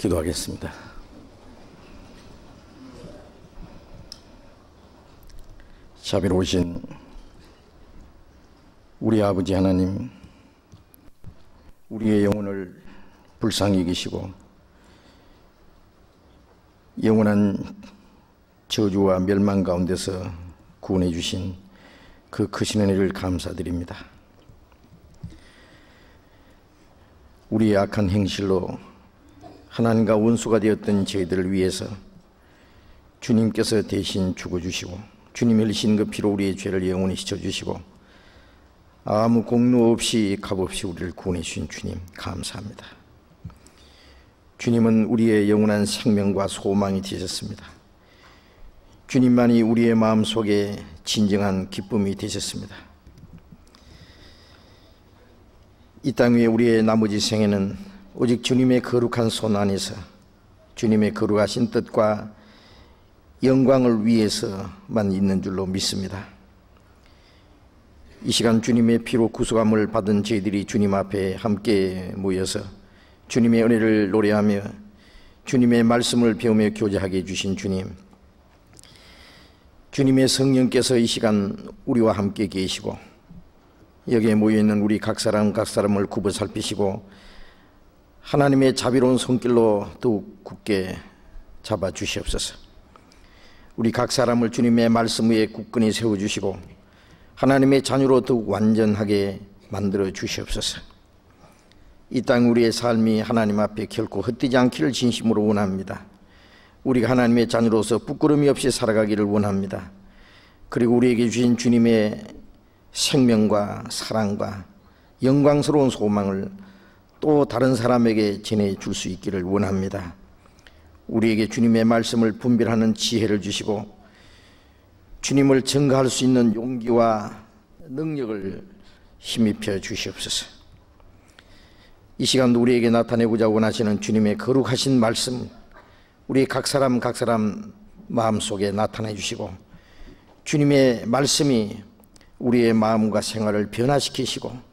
기도하겠습니다. 자비로우신 우리 아버지 하나님, 우리의 영혼을 불쌍히 여기시고 영원한 저주와 멸망 가운데서 구원해 주신 그 크신 은혜를 감사드립니다. 우리의 악한 행실로 하나님과 원수가 되었던 저희들을 위해서 주님께서 대신 죽어주시고 주님이 흘리신 그 피로 우리의 죄를 영원히 씻어주시고 아무 공로 없이 값없이 우리를 구원해 주신 주님 감사합니다. 주님은 우리의 영원한 생명과 소망이 되셨습니다. 주님만이 우리의 마음속에 진정한 기쁨이 되셨습니다. 이 땅 위에 우리의 나머지 생애는 오직 주님의 거룩한 손 안에서 주님의 거룩하신 뜻과 영광을 위해서만 있는 줄로 믿습니다. 이 시간 주님의 피로 구속함을 받은 저희들이 주님 앞에 함께 모여서 주님의 은혜를 노래하며 주님의 말씀을 배우며 교제하게 해주신 주님, 주님의 성령께서 이 시간 우리와 함께 계시고 여기에 모여있는 우리 각 사람을 굽어 살피시고 하나님의 자비로운 손길로 더욱 굳게 잡아주시옵소서. 우리 각 사람을 주님의 말씀 위에 굳건히 세워주시고 하나님의 자녀로 더욱 완전하게 만들어 주시옵소서. 이 땅 우리의 삶이 하나님 앞에 결코 헛되지 않기를 진심으로 원합니다. 우리가 하나님의 자녀로서 부끄러움이 없이 살아가기를 원합니다. 그리고 우리에게 주신 주님의 생명과 사랑과 영광스러운 소망을 또 다른 사람에게 전해줄 수 있기를 원합니다. 우리에게 주님의 말씀을 분별하는 지혜를 주시고 주님을 증거할 수 있는 용기와 능력을 힘입혀 주시옵소서. 이 시간도 우리에게 나타내고자 원하시는 주님의 거룩하신 말씀 우리 각 사람 마음속에 나타내 주시고 주님의 말씀이 우리의 마음과 생활을 변화시키시고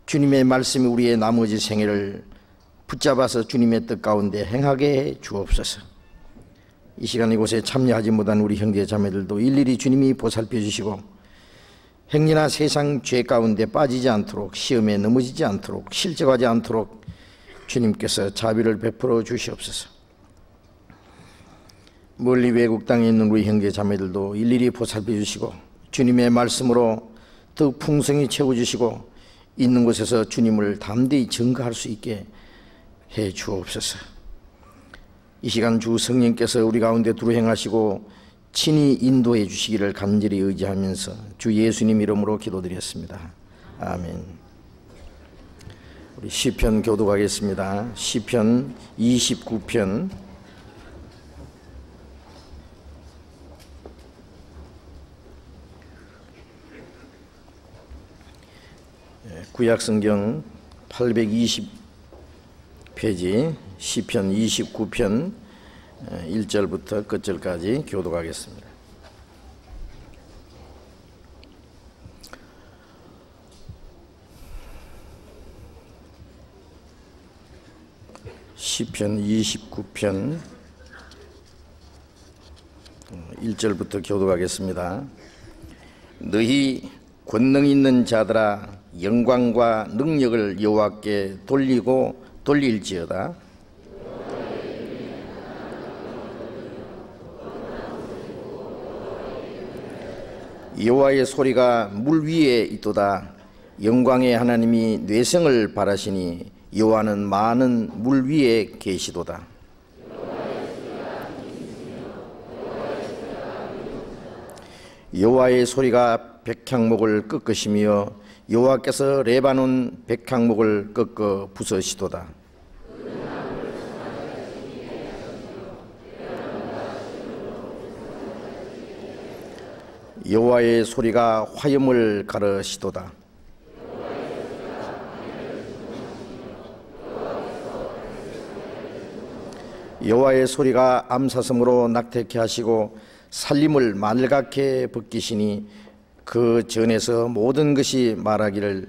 주님의 말씀이 우리의 나머지 생애를 붙잡아서 주님의 뜻 가운데 행하게 해 주옵소서. 이 시간 이곳에 참여하지 못한 우리 형제 자매들도 일일이 주님이 보살펴 주시고 행리나 세상 죄 가운데 빠지지 않도록, 시험에 넘어지지 않도록, 실족하지 않도록 주님께서 자비를 베풀어 주시옵소서. 멀리 외국 땅에 있는 우리 형제 자매들도 일일이 보살펴 주시고 주님의 말씀으로 더욱 풍성히 채워주시고 있는 곳에서 주님을 담대히 증거할 수 있게 해 주옵소서. 이 시간 주 성령께서 우리 가운데 두루 행하시고 친히 인도해 주시기를 간절히 의지하면서 주 예수님 이름으로 기도드렸습니다. 아멘. 우리 시편 교독하겠습니다. 시편 29편 구약성경 820페이지 시편 29편 1절부터 끝절까지 교독하겠습니다. 시편 29편 1절부터 교독하겠습니다. 너희 권능 있는 자들아 영광과 능력을 여호와께 돌리고 돌릴지어다. 여호와의 소리가 물 위에 있도다. 영광의 하나님이 뇌성을 바라시니 여호와는 많은 물 위에 계시도다. 여호와의 소리가 백향목을 꺾으시며 여호와께서 레바논 백향목을 꺾어 부서시도다. 여호와의 소리가 화염을 가르시도다. 여호와의 소리가 암사슴으로 낙태케 하시고 살림을 말갛게 벗기시니 그 전에서 모든 것이 말하기를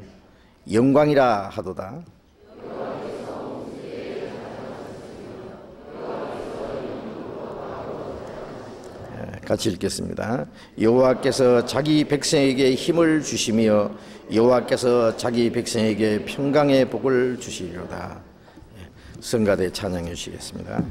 영광이라 하도다. 같이 읽겠습니다. 여호와께서 자기 백성에게 힘을 주시며 여호와께서 자기 백성에게 평강의 복을 주시리로다. 성가대 찬양해 주시겠습니다.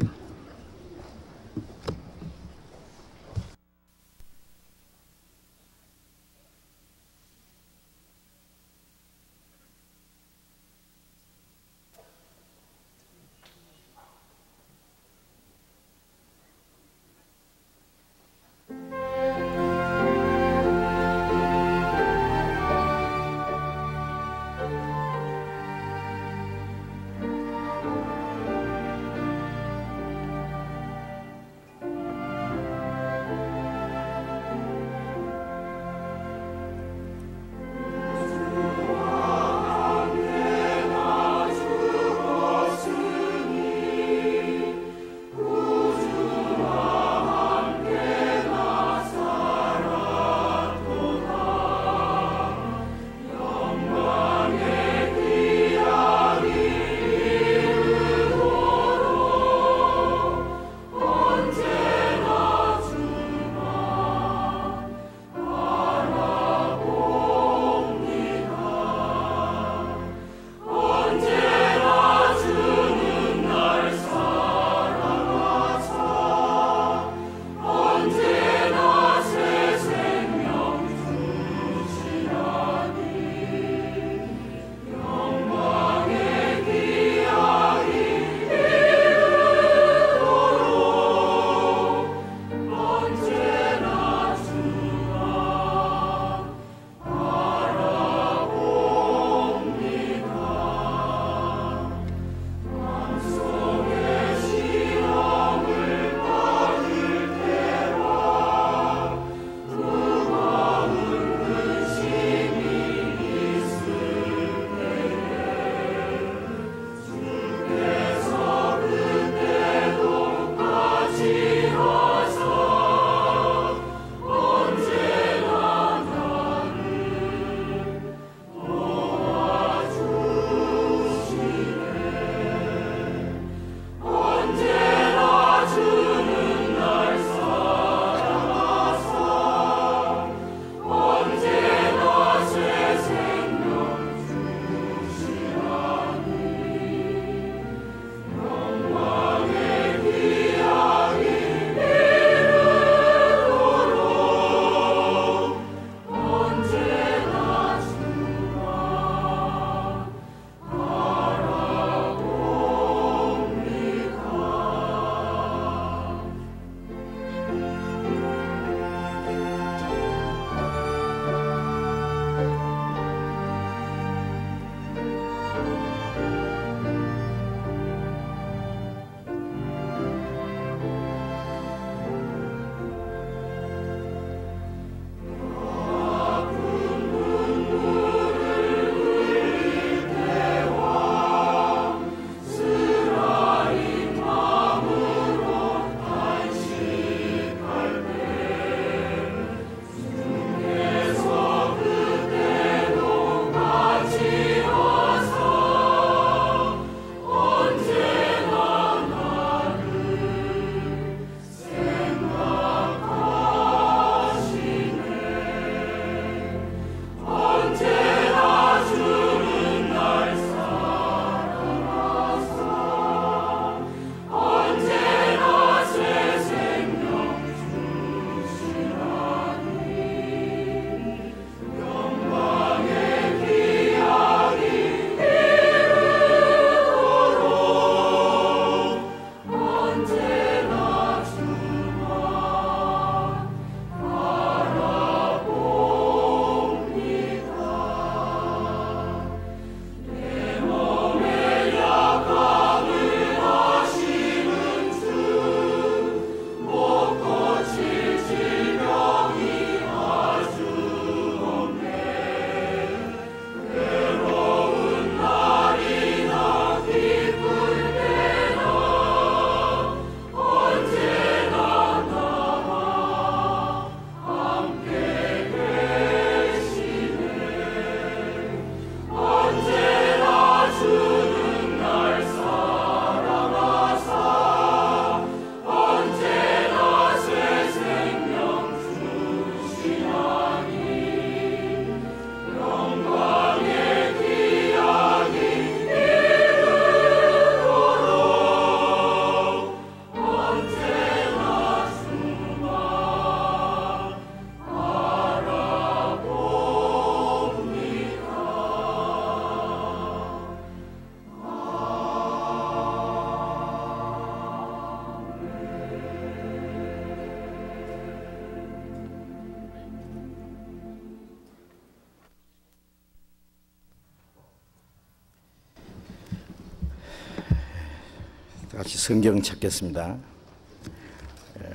같이 성경 찾겠습니다.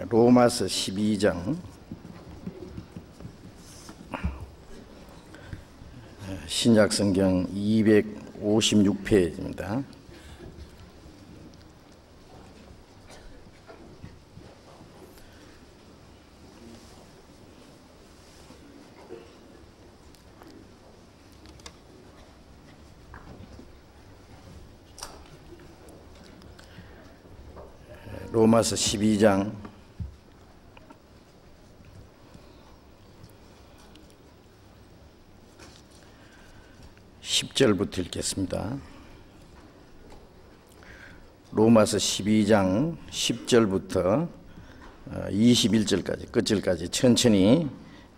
로마서 12장 신약 성경 256페이지입니다. 로마서 12장 10절부터 읽겠습니다. 로마서 12장 10절부터 21절까지 끝절까지 천천히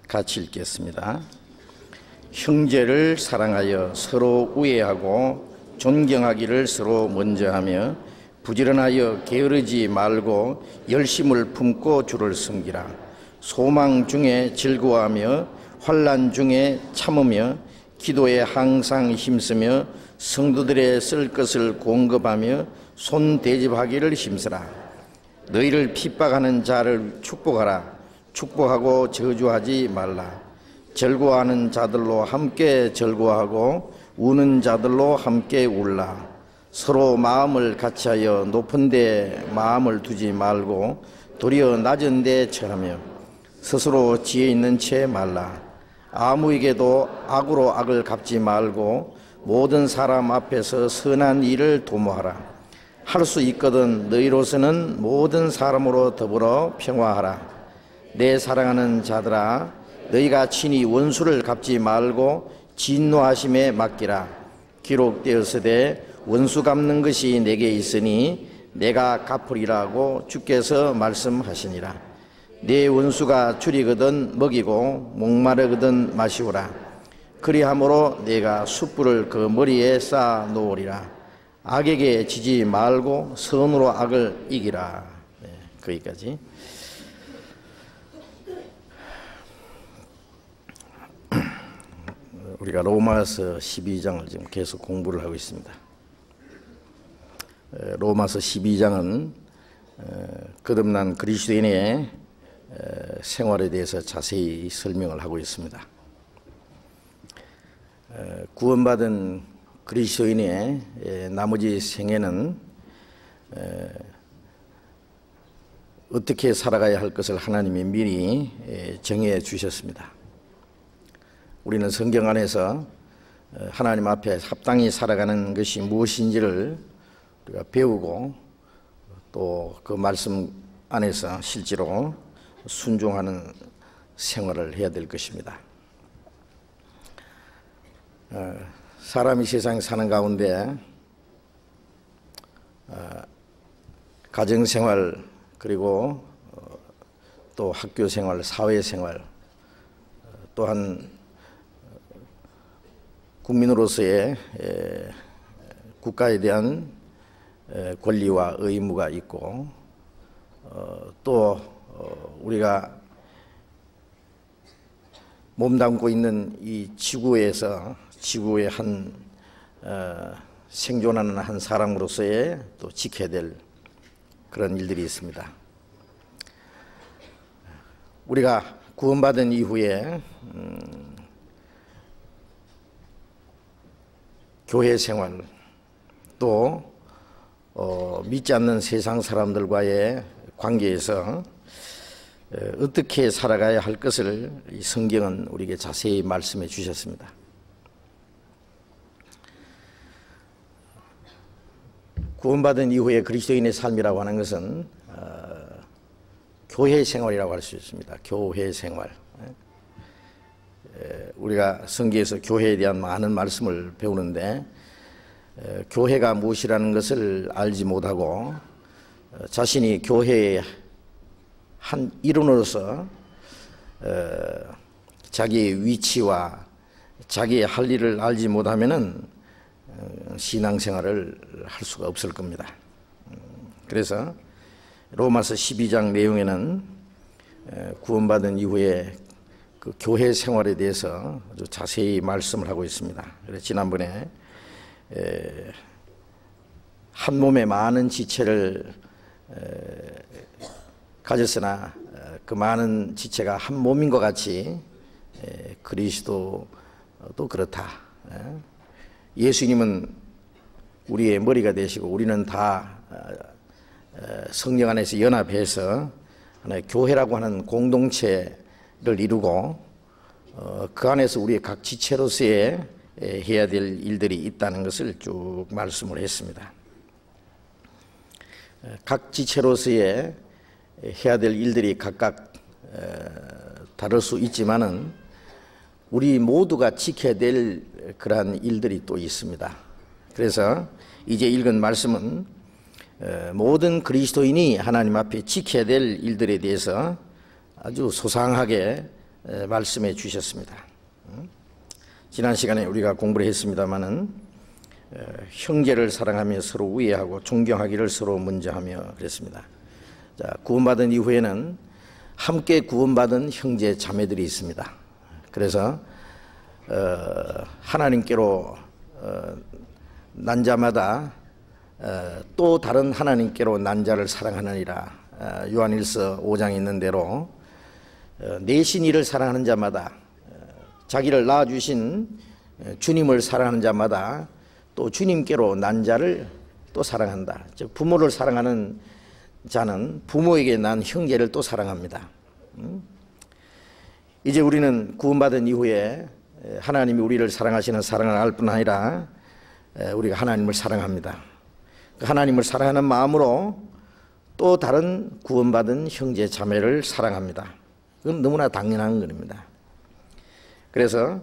같이 읽겠습니다. 형제를 사랑하여 서로 우애하고 존경하기를 서로 먼저 하며 부지런하여 게으르지 말고 열심을 품고 주를 섬기라. 소망 중에 즐거워하며 환난 중에 참으며 기도에 항상 힘쓰며 성도들의 쓸 것을 공급하며 손대접하기를 힘쓰라. 너희를 핍박하는 자를 축복하라. 축복하고 저주하지 말라. 즐거워하는 자들로 함께 즐거워하고 우는 자들로 함께 울라. 서로 마음을 같이하여 높은 데 마음을 두지 말고 도리어 낮은 데 처하며 스스로 지혜 있는 채 말라. 아무에게도 악으로 악을 갚지 말고 모든 사람 앞에서 선한 일을 도모하라. 할 수 있거든 너희로서는 모든 사람으로 더불어 평화하라. 내 사랑하는 자들아, 너희가 친히 원수를 갚지 말고 진노하심에 맡기라. 기록되었으되 원수 갚는 것이 내게 있으니 내가 갚으리라고 주께서 말씀하시니라. 내 원수가 줄이거든 먹이고 목마르거든 마시오라. 그리함으로 내가 숯불을 그 머리에 쌓아 놓으리라. 악에게 지지 말고 선으로 악을 이기라. 거기까지. 우리가 로마서 12장을 지금 계속 공부를 하고 있습니다. 로마서 12장은 거듭난 그리스도인의 생활에 대해서 자세히 설명을 하고 있습니다. 구원받은 그리스도인의 나머지 생애는 어떻게 살아가야 할 것을 하나님이 미리 정해 주셨습니다. 우리는 성경 안에서 하나님 앞에 합당히 살아가는 것이 무엇인지를 우리가 배우고 또 그 말씀 안에서 실제로 순종하는 생활을 해야 될 것입니다. 사람이 세상에 사는 가운데 가정생활 그리고 또 학교생활, 사회생활 또한 국민으로서의 국가에 대한 권리와 의무가 있고 또 우리가 몸담고 있는 이 지구에서 지구의 한 생존하는 한 사람으로서의 또 지켜야 될 그런 일들이 있습니다. 우리가 구원받은 이후에 교회 생활 또 믿지 않는 세상 사람들과의 관계에서 어떻게 살아가야 할 것을 이 성경은 우리에게 자세히 말씀해 주셨습니다. 구원받은 이후에 그리스도인의 삶이라고 하는 것은 교회 생활이라고 할 수 있습니다. 교회 생활. 우리가 성경에서 교회에 대한 많은 말씀을 배우는데 교회가 무엇이라는 것을 알지 못하고 자신이 교회의 한 일원으로서 자기의 위치와 자기의 할 일을 알지 못하면은 신앙생활을 할 수가 없을 겁니다. 그래서 로마서 12장 내용에는 구원받은 이후에 그 교회 생활에 대해서 아주 자세히 말씀을 하고 있습니다. 그래서 지난번에 한 몸에 많은 지체를 가졌으나 그 많은 지체가 한 몸인 것 같이 그리스도도 그렇다. 예수님은 우리의 머리가 되시고 우리는 다 성령 안에서 연합해서 하나의 교회라고 하는 공동체를 이루고 그 안에서 우리의 각 지체로서의 해야 될 일들이 있다는 것을 쭉 말씀을 했습니다. 각 지체로서의 해야 될 일들이 각각 다를 수 있지만은 우리 모두가 지켜야 될 그러한 일들이 또 있습니다. 그래서 이제 읽은 말씀은 모든 그리스도인이 하나님 앞에 지켜야 될 일들에 대해서 아주 소상하게 말씀해 주셨습니다. 지난 시간에 우리가 공부를 했습니다마는 형제를 사랑하며 서로 우애하고 존경하기를 서로 먼저 하며 그랬습니다. 자, 구원받은 이후에는 함께 구원받은 형제 자매들이 있습니다. 그래서 하나님께로 난 자마다 또 다른 하나님께로 난 자를 사랑하느니라. 요한일서 5장에 있는 대로 내신 이를 사랑하는 자마다 자기를 낳아주신 주님을 사랑하는 자마다 또 주님께로 난 자를 또 사랑한다. 즉 부모를 사랑하는 자는 부모에게 난 형제를 또 사랑합니다. 이제 우리는 구원받은 이후에 하나님이 우리를 사랑하시는 사랑을 알 뿐 아니라 우리가 하나님을 사랑합니다. 하나님을 사랑하는 마음으로 또 다른 구원받은 형제 자매를 사랑합니다. 그건 너무나 당연한 겁니다. 그래서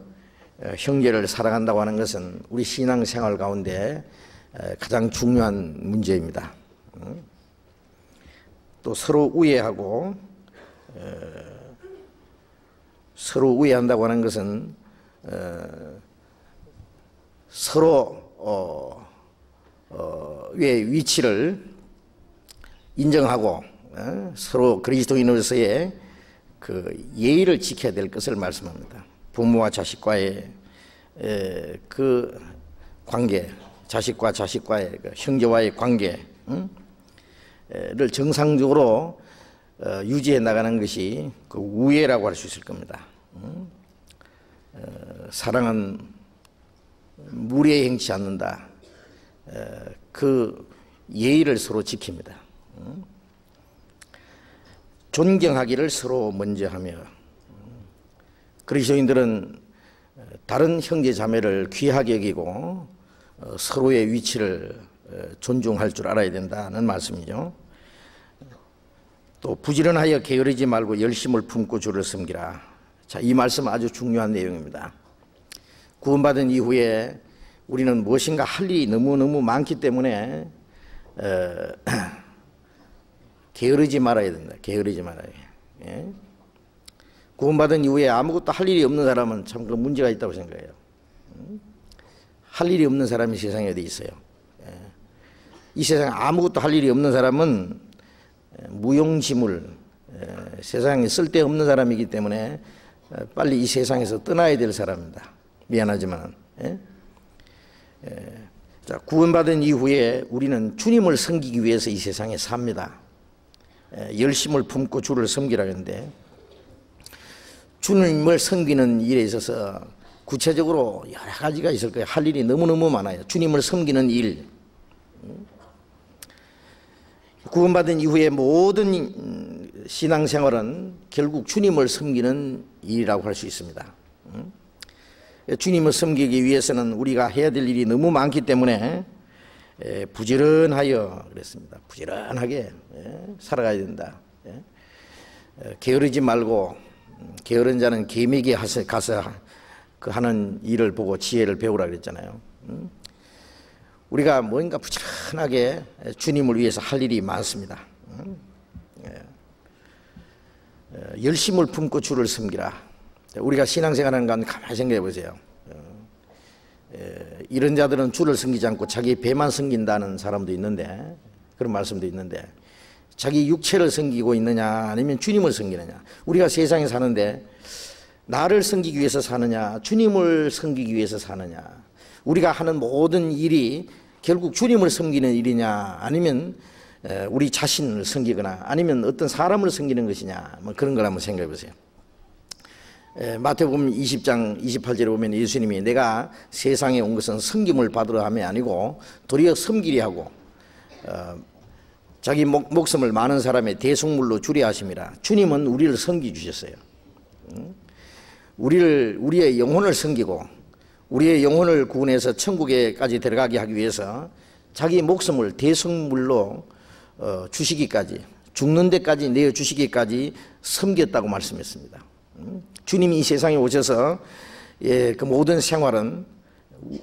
형제를 사랑한다고 하는 것은 우리 신앙생활 가운데 가장 중요한 문제입니다. 또 서로 우애하고 서로 우애한다고 하는 것은 서로의 위치를 인정하고 서로 그리스도인으로서의 그 예의를 지켜야 될 것을 말씀합니다. 부모와 자식과의 그 관계, 자식과 자식과의 그 형제와의 관계를 정상적으로 유지해 나가는 것이 그 우애라고 할 수 있을 겁니다. 사랑은 무례 행치 않는다. 그 예의를 서로 지킵니다. 존경하기를 서로 먼저 하며 그리스도인들은 다른 형제 자매를 귀하게 여기고 서로의 위치를 존중할 줄 알아야 된다는 말씀이죠. 또 부지런하여 게으르지 말고 열심을 품고 주를 섬기라. 자, 이 말씀 아주 중요한 내용입니다. 구원받은 이후에 우리는 무엇인가 할 일이 너무너무 많기 때문에 게으르지 말아야 된다. 게으르지 말아야 해. 구원받은 이후에 아무것도 할 일이 없는 사람은 참 그 문제가 있다고 생각해요. 할 일이 없는 사람이 세상에 어디 있어요. 이 세상에 아무것도 할 일이 없는 사람은 무용지물, 세상에 쓸데없는 사람이기 때문에 빨리 이 세상에서 떠나야 될 사람입니다. 미안하지만. 자, 구원받은 이후에 우리는 주님을 섬기기 위해서 이 세상에 삽니다. 열심을 품고 주를 섬기라 했는데 주님을 섬기는 일에 있어서 구체적으로 여러 가지가 있을 거예요. 할 일이 너무너무 많아요. 주님을 섬기는 일. 구원받은 이후에 모든 신앙생활은 결국 주님을 섬기는 일이라고 할 수 있습니다. 주님을 섬기기 위해서는 우리가 해야 될 일이 너무 많기 때문에 부지런하여 그랬습니다. 부지런하게 살아가야 된다. 게으르지 말고 게으른 자는 개미에게 가서 그 하는 일을 보고 지혜를 배우라 그랬잖아요. 우리가 뭔가 부지런하게 주님을 위해서 할 일이 많습니다. 열심을 품고 주를 섬기라. 우리가 신앙생활하는 건 가만히 생각해 보세요. 이런 자들은 주를 섬기지 않고 자기 배만 섬긴다는 사람도 있는데, 그런 말씀도 있는데, 자기 육체를 섬기고 있느냐 아니면 주님을 섬기느냐. 우리가 세상에 사는데 나를 섬기기 위해서 사느냐 주님을 섬기기 위해서 사느냐. 우리가 하는 모든 일이 결국 주님을 섬기는 일이냐, 아니면 우리 자신을 섬기거나 아니면 어떤 사람을 섬기는 것이냐, 뭐 그런 걸 한번 생각해 보세요. 마태복음 20장 28절에 보면 예수님이 내가 세상에 온 것은 섬김을 받으러 함이 아니고 도리어 섬기려 하고 자기 목숨을 많은 사람의 대속물로 주려 하심이라. 주님은 우리를 섬기 주셨어요. 우리의 영혼을 섬기고 우리의 영혼을 구원해서 천국에까지 들어가게 하기 위해서 자기 목숨을 대속물로 주시기까지, 죽는 데까지 내어주시기까지 섬겼다고 말씀했습니다. 주님이 이 세상에 오셔서 그 모든 생활은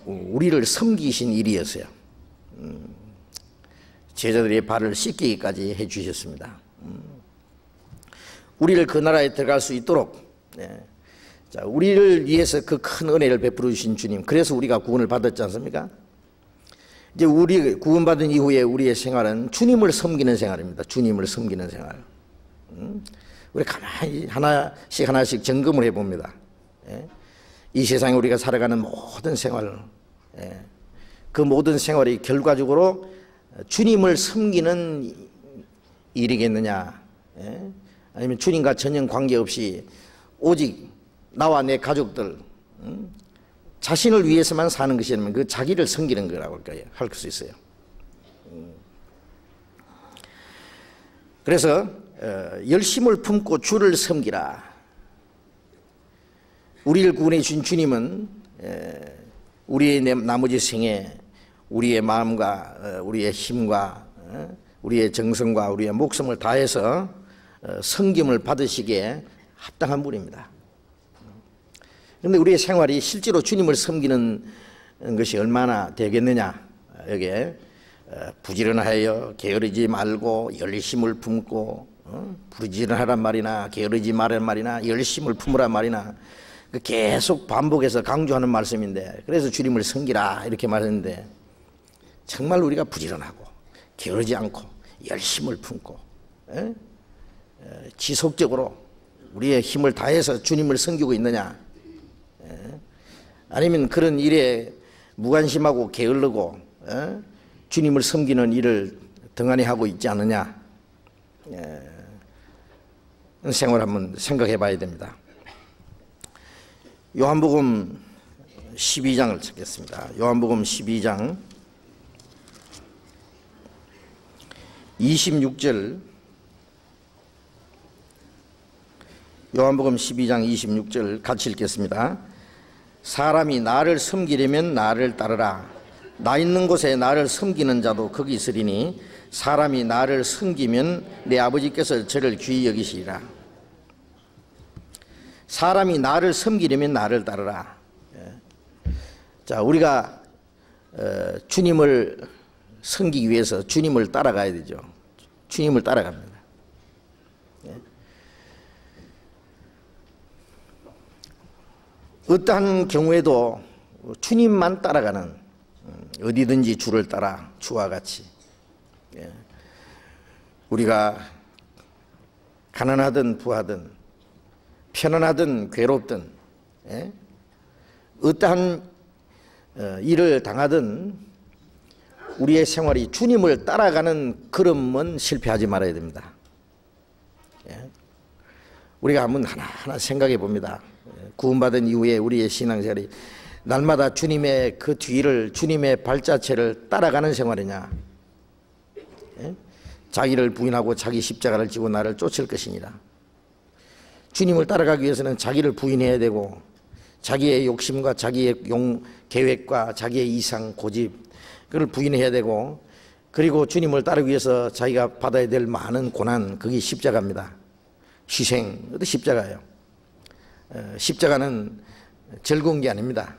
우리를 섬기신 일이었어요. 제자들의 발을 씻기기까지 해주셨습니다. 우리를 그 나라에 들어갈 수 있도록, 자, 우리를 위해서 그 큰 은혜를 베풀어 주신 주님, 그래서 우리가 구원을 받았지 않습니까? 이제 우리 구원받은 이후에 우리의 생활은 주님을 섬기는 생활입니다. 주님을 섬기는 생활. 우리 가만히 하나씩 점검을 해봅니다. 이 세상에 우리가 살아가는 모든 생활, 그 모든 생활이 결과적으로 주님을 섬기는 일이겠느냐, 아니면 주님과 전혀 관계없이 오직 나와 내 가족들, 자신을 위해서만 사는 것이라면 그 자기를 섬기는 거라고 할 수 있어요. 그래서 열심을 품고 주를 섬기라. 우리를 구원해 주신 주님은 우리의 나머지 생에 우리의 마음과 우리의 힘과 우리의 정성과 우리의 목숨을 다해서 섬김을 받으시기에 합당한 분입니다. 그런데 우리의 생활이 실제로 주님을 섬기는 것이 얼마나 되겠느냐. 여기에 부지런하여 게으르지 말고 열심을 품고, 부지런하란 말이나 게으르지 말란 말이나 열심을 품으란 말이나 계속 반복해서 강조하는 말씀인데, 그래서 주님을 섬기라 이렇게 말했는데, 정말 우리가 부지런하고 게으르지 않고 열심을 품고 지속적으로 우리의 힘을 다해서 주님을 섬기고 있느냐, 아니면 그런 일에 무관심하고 게을르고 주님을 섬기는 일을 등한히 하고 있지 않느냐, 생활을 한번 생각해 봐야 됩니다. 요한복음 12장을 찾겠습니다. 요한복음 12장 26절, 요한복음 12장 26절 같이 읽겠습니다. 사람이 나를 섬기려면 나를 따르라. 나 있는 곳에 나를 섬기는 자도 거기 있으리니 사람이 나를 섬기면 내 아버지께서 저를 귀히 여기시리라. 사람이 나를 섬기려면 나를 따르라. 자, 우리가 주님을 섬기기 위해서 주님을 따라가야 되죠. 주님을 따라갑니다. 어떠한 경우에도 주님만 따라가는, 어디든지 주를 따라 주와 같이, 우리가 가난하든 부하든 편안하든 괴롭든 어떠한 일을 당하든 우리의 생활이 주님을 따라가는 걸음은 실패하지 말아야 됩니다. 우리가 한번 하나하나 생각해 봅니다. 구원받은 이후에 우리의 신앙생활이 날마다 주님의 그 뒤를, 주님의 발자취를 따라가는 생활이냐, 자기를 부인하고 자기 십자가를 지고 나를 쫓을 것이니라. 주님을 따라가기 위해서는 자기를 부인해야 되고 자기의 욕심과 자기의 계획과 자기의 이상 고집, 그걸 부인해야 되고, 그리고 주님을 따르기 위해서 자기가 받아야 될 많은 고난, 그게 십자가입니다. 희생, 그것도 십자가예요. 십자가는 즐거운 게 아닙니다.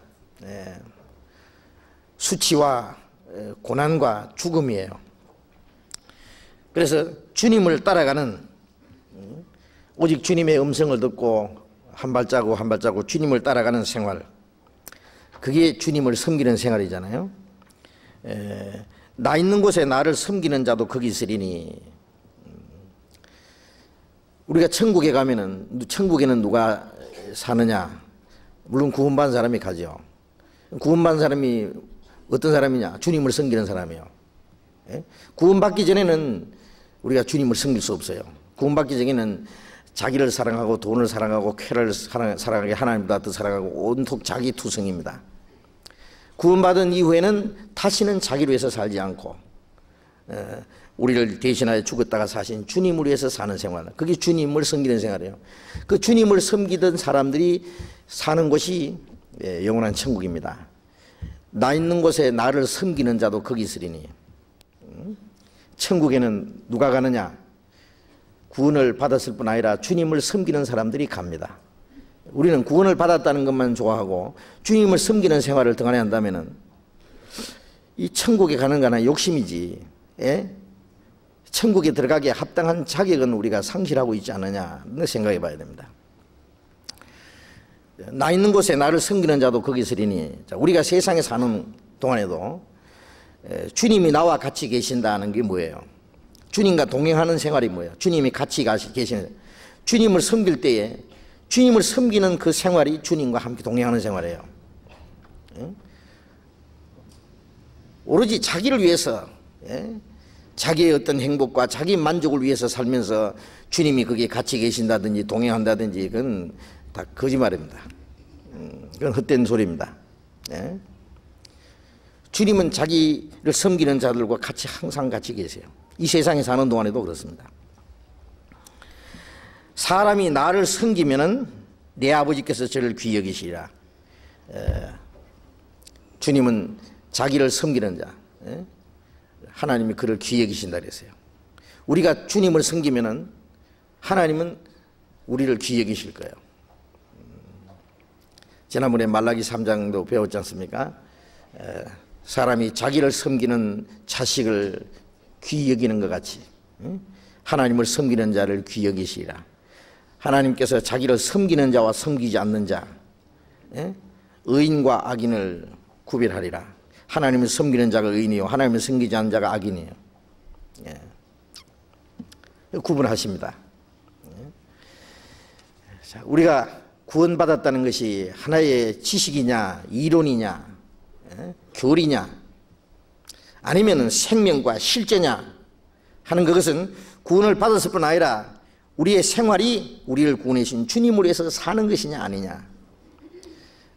수치와 고난과 죽음이에요. 그래서 주님을 따라가는, 오직 주님의 음성을 듣고 한 발자국 한 발자국 주님을 따라가는 생활, 그게 주님을 섬기는 생활이잖아요. 나 있는 곳에 나를 섬기는 자도 거기 있으리니. 우리가 천국에 가면은, 천국에는 누가 사느냐? 물론 구원받은 사람이 가죠. 구원받은 사람이 어떤 사람이냐? 주님을 섬기는 사람이에요. 예? 구원받기 전에는 우리가 주님을 섬길 수 없어요. 구원받기 전에는 자기를 사랑하고 돈을 사랑하고 쾌를 사랑하게 하나님보다 더 사랑하고 온통 자기 투성입니다. 구원받은 이후에는 다시는 자기를 위해서 살지 않고 우리를 대신하여 죽었다가 사신 주님을 위해서 사는 생활, 그게 주님을 섬기는 생활이에요. 그 주님을 섬기던 사람들이 사는 곳이 영원한 천국입니다. 나 있는 곳에 나를 섬기는 자도 거기 있으리니. 천국에는 누가 가느냐? 구원을 받았을 뿐 아니라 주님을 섬기는 사람들이 갑니다. 우리는 구원을 받았다는 것만 좋아하고 주님을 섬기는 생활을 등한히 한다면 이 천국에 가는 거는 욕심이지. 예? 천국에 들어가기에 합당한 자격은 우리가 상실하고 있지 않느냐 생각해 봐야 됩니다. 나 있는 곳에 나를 섬기는 자도 거기 있으리니. 우리가 세상에 사는 동안에도 주님이 나와 같이 계신다는 게 뭐예요? 주님과 동행하는 생활이 뭐예요? 주님이 같이 계시는, 주님을 섬길 때에 주님을 섬기는 그 생활이 주님과 함께 동행하는 생활이에요. 오로지 자기를 위해서, 자기의 어떤 행복과 자기 만족을 위해서 살면서 주님이 거기에 같이 계신다든지 동행한다든지 그건 다 거짓말입니다. 그건 헛된 소리입니다. 주님은 자기를 섬기는 자들과 같이 항상 같이 계세요. 이 세상에 사는 동안에도 그렇습니다. 사람이 나를 섬기면은 내 아버지께서 저를 귀히 여기시리라. 주님은 자기를 섬기는 자, 하나님이 그를 귀히 여기신다 그랬어요. 우리가 주님을 섬기면은 하나님은 우리를 귀히 여기실 거예요. 지난번에 말라기 3장도 배웠지 않습니까? 사람이 자기를 섬기는 자식을 귀히 여기는 것 같이 하나님을 섬기는 자를 귀히 여기시리라. 하나님께서 자기를 섬기는 자와 섬기지 않는 자, 의인과 악인을 구별하리라. 하나님을 섬기는 자가 의인이요 하나님을 섬기지 않는 자가 악인이에요. 구분하십니다. 자, 우리가 구원받았다는 것이 하나의 지식이냐 이론이냐 교리냐 아니면 생명과 실제냐 하는 그것은 구원을 받았을 뿐 아니라 우리의 생활이 우리를 구원해 주신 주님을 위해서 사는 것이냐 아니냐.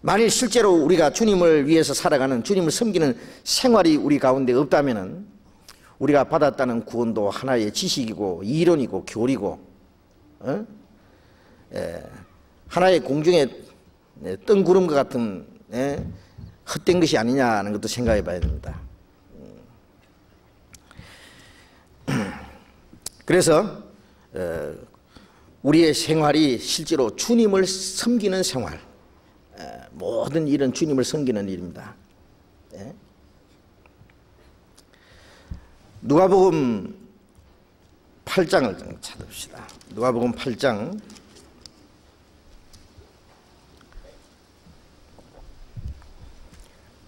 만일 실제로 우리가 주님을 위해서 살아가는 주님을 섬기는 생활이 우리 가운데 없다면 우리가 받았다는 구원도 하나의 지식이고 이론이고 교리고 하나의 공중에 뜬 구름과 같은 헛된 것이 아니냐는 것도 생각해 봐야 됩니다. 그래서 우리의 생활이 실제로 주님을 섬기는 생활, 모든 일은 주님을 섬기는 일입니다. 누가복음 8장을 좀 찾읍시다. 누가복음 8장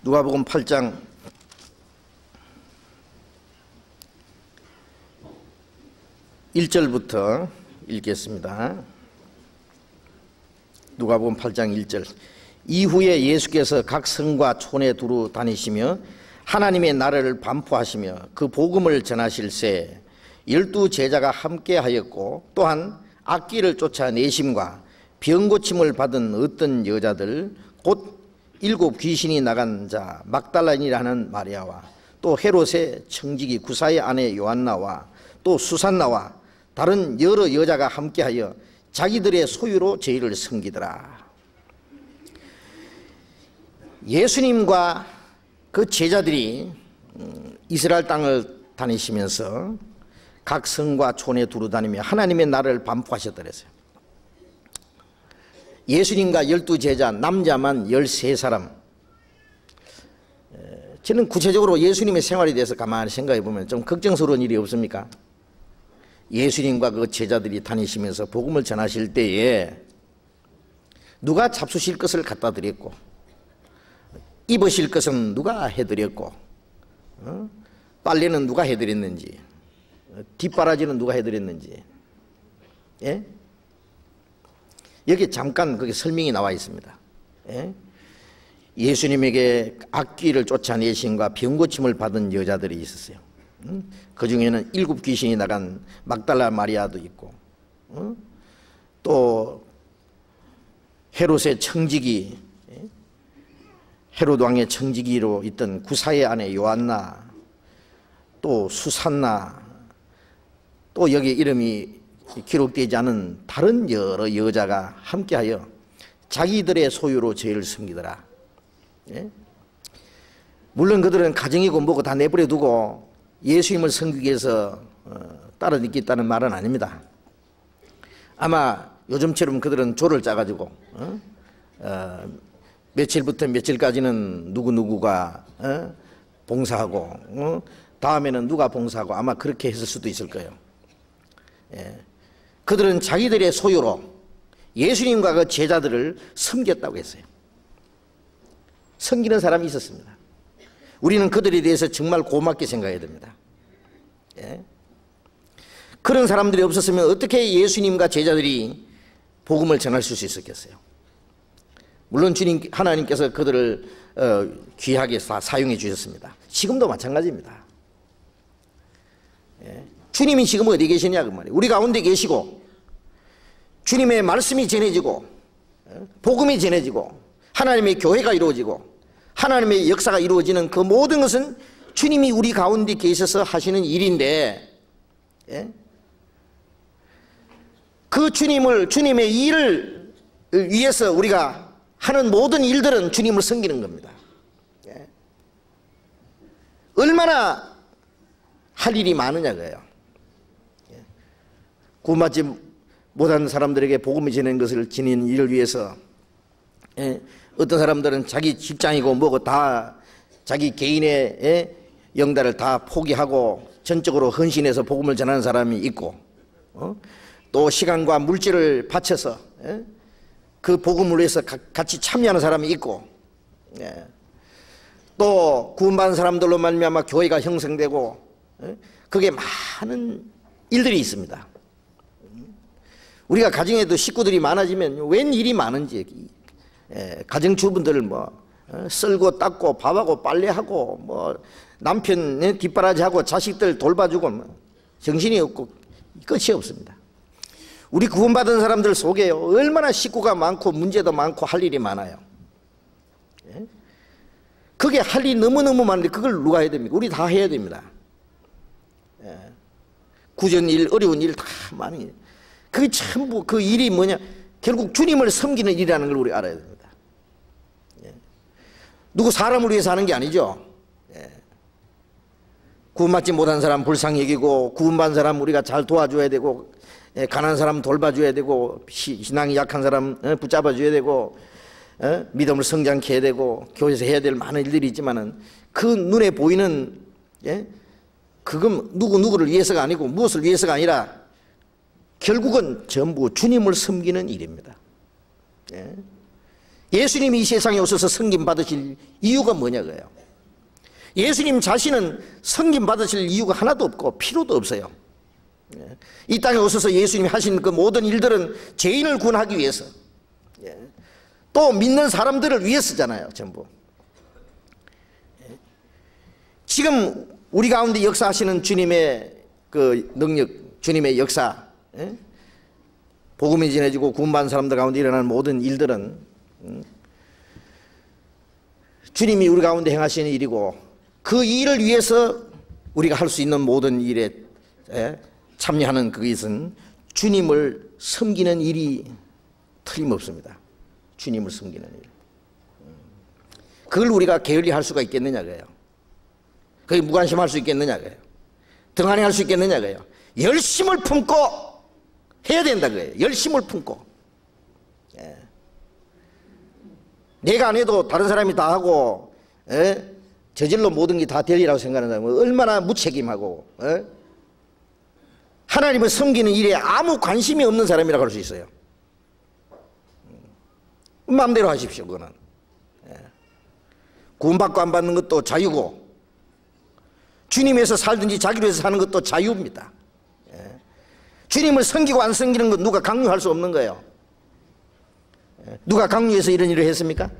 누가복음 8장 1절부터 읽겠습니다. 누가복음 8장 1절. 이후에 예수께서 각 성과 촌에 두루 다니시며 하나님의 나라를 반포하시며 그 복음을 전하실새 12 제자가 함께하였고 또한 악귀를 쫓아내심과 병고침을 받은 어떤 여자들 곧 7 귀신이 나간 자 막달라인이라는 마리아와 또 헤롯의 청지기 구사의 아내 요한나와 또 수산나와 다른 여러 여자가 함께하여 자기들의 소유로 저희를 섬기더라. 예수님과 그 제자들이 이스라엘 땅을 다니시면서 각 성과 촌에 두루 다니며 하나님의 나라를 반포하셨다 그랬어요. 예수님과 12 제자, 남자만 13사람. 저는 구체적으로 예수님의 생활에 대해서 가만히 생각해 보면 좀 걱정스러운 일이 없습니까? 예수님과 그 제자들이 다니시면서 복음을 전하실 때에 누가 잡수실 것을 갖다 드렸고 입으실 것은 누가 해드렸고 빨래는 누가 해드렸는지 뒷바라지는 누가 해드렸는지 여기 잠깐 그게 설명이 나와 있습니다. 예수님에게 악귀를 쫓아내심과 병고침을 받은 여자들이 있었어요. 그 중에는 7 귀신이 나간 막달라 마리아도 있고, 또 헤롯의 청지기, 헤롯 왕의 청지기로 있던 구사의 아내 요한나, 또 수산나, 또 여기 이름이 기록되지 않은 다른 여러 여자가 함께하여 자기들의 소유로 죄를 섬기더라. 예? 물론 그들은 가정이고 뭐고 다 내버려 두고 예수님을 섬기기 위해서 따라다녔다는 말은 아닙니다. 아마 요즘처럼 그들은 조를 짜가지고 며칠부터 며칠까지는 누구누구가 봉사하고 다음에는 누가 봉사하고 아마 그렇게 했을 수도 있을 거예요. 예. 그들은 자기들의 소유로 예수님과 그 제자들을 섬겼다고 했어요. 섬기는 사람이 있었습니다. 우리는 그들에 대해서 정말 고맙게 생각해야 됩니다. 예. 그런 사람들이 없었으면 어떻게 예수님과 제자들이 복음을 전할 수 있었겠어요? 물론 주님 하나님께서 그들을 귀하게 사용해 주셨습니다. 지금도 마찬가지입니다. 예. 주님이 지금 어디 계시냐 그 말이에요. 우리 가운데 계시고 주님의 말씀이 전해지고 복음이 전해지고 하나님의 교회가 이루어지고 하나님의 역사가 이루어지는 그 모든 것은 주님이 우리 가운데 계셔서 하시는 일인데, 예? 그 주님의 일을 위해서 우리가 하는 모든 일들은 주님을 섬기는 겁니다. 예? 얼마나 할 일이 많으냐고요. 예? 구원받지 못한 사람들에게 복음을 전하는 것을 지니는 일을 위해서, 예? 어떤 사람들은 자기 직장이고 뭐고 다 자기 개인의 영달을 다 포기하고 전적으로 헌신해서 복음을 전하는 사람이 있고, 또 시간과 물질을 바쳐서 그 복음을 위해서 같이 참여하는 사람이 있고, 또 구원받은 사람들로 말미암아 교회가 형성되고, 그게 많은 일들이 있습니다. 우리가 가정에도 식구들이 많아지면 웬 일이 많은지, 가정주부들 뭐 썰고 닦고 밥하고 빨래하고 뭐 남편 뒷바라지하고 자식들 돌봐주고 뭐 정신이 없고 끝이 없습니다. 우리 구원받은 사람들 속에 얼마나 식구가 많고 문제도 많고 할 일이 많아요. 그게 할 일이 너무너무 많은데 그걸 누가 해야 됩니까? 우리 다 해야 됩니다. 구전 일, 어려운 일 다 많이. 그게 전부 그 일이 뭐냐? 결국 주님을 섬기는 일이라는 걸 우리 알아야 됩니다. 누구 사람을 위해서 하는 게 아니죠. 구원받지 못한 사람 불쌍히 여기고, 구원받은 사람 우리가 잘 도와줘야 되고, 가난한 사람 돌봐줘야 되고, 신앙이 약한 사람 붙잡아줘야 되고, 믿음을 성장케 해야 되고, 교회에서 해야 될 많은 일들이 있지만은 그 눈에 보이는, 그건 누구를 위해서가 아니고 무엇을 위해서가 아니라 결국은 전부 주님을 섬기는 일입니다. 예수님이 이 세상에 오셔서 섬김 받으실 이유가 뭐냐고요. 예수님 자신은 섬김 받으실 이유가 하나도 없고 필요도 없어요. 이 땅에 오셔서 예수님이 하신 그 모든 일들은 죄인을 구원하기 위해서, 또 믿는 사람들을 위해서잖아요. 전부. 지금 우리 가운데 역사하시는 주님의 그 능력, 주님의 역사, 복음이 전해지고 구원받은 사람들 가운데 일어나는 모든 일들은 주님이 우리 가운데 행하시는 일이고, 그 일을 위해서 우리가 할 수 있는 모든 일에 참여하는 그것은 주님을 섬기는 일이 틀림없습니다. 주님을 섬기는 일. 그걸 우리가 게을리 할 수가 있겠느냐고요. 그게 무관심할 수 있겠느냐고요. 등한히 할 수 있겠느냐고요. 열심을 품고 해야 된다고요. 열심을 품고. 내가 안 해도 다른 사람이 다 하고, 저절로 모든 게 다 되리라고 생각하는 사람은 얼마나 무책임하고, 하나님을 섬기는 일에 아무 관심이 없는 사람이라고 할 수 있어요. 마음대로 하십시오. 그거는 구원받고 안 받는 것도 자유고, 주님에서 살든지 자기로 해서 사는 것도 자유입니다. 주님을 섬기고 안 섬기는 건 누가 강요할 수 없는 거예요. 누가 강요해서 이런 일을 했습니까?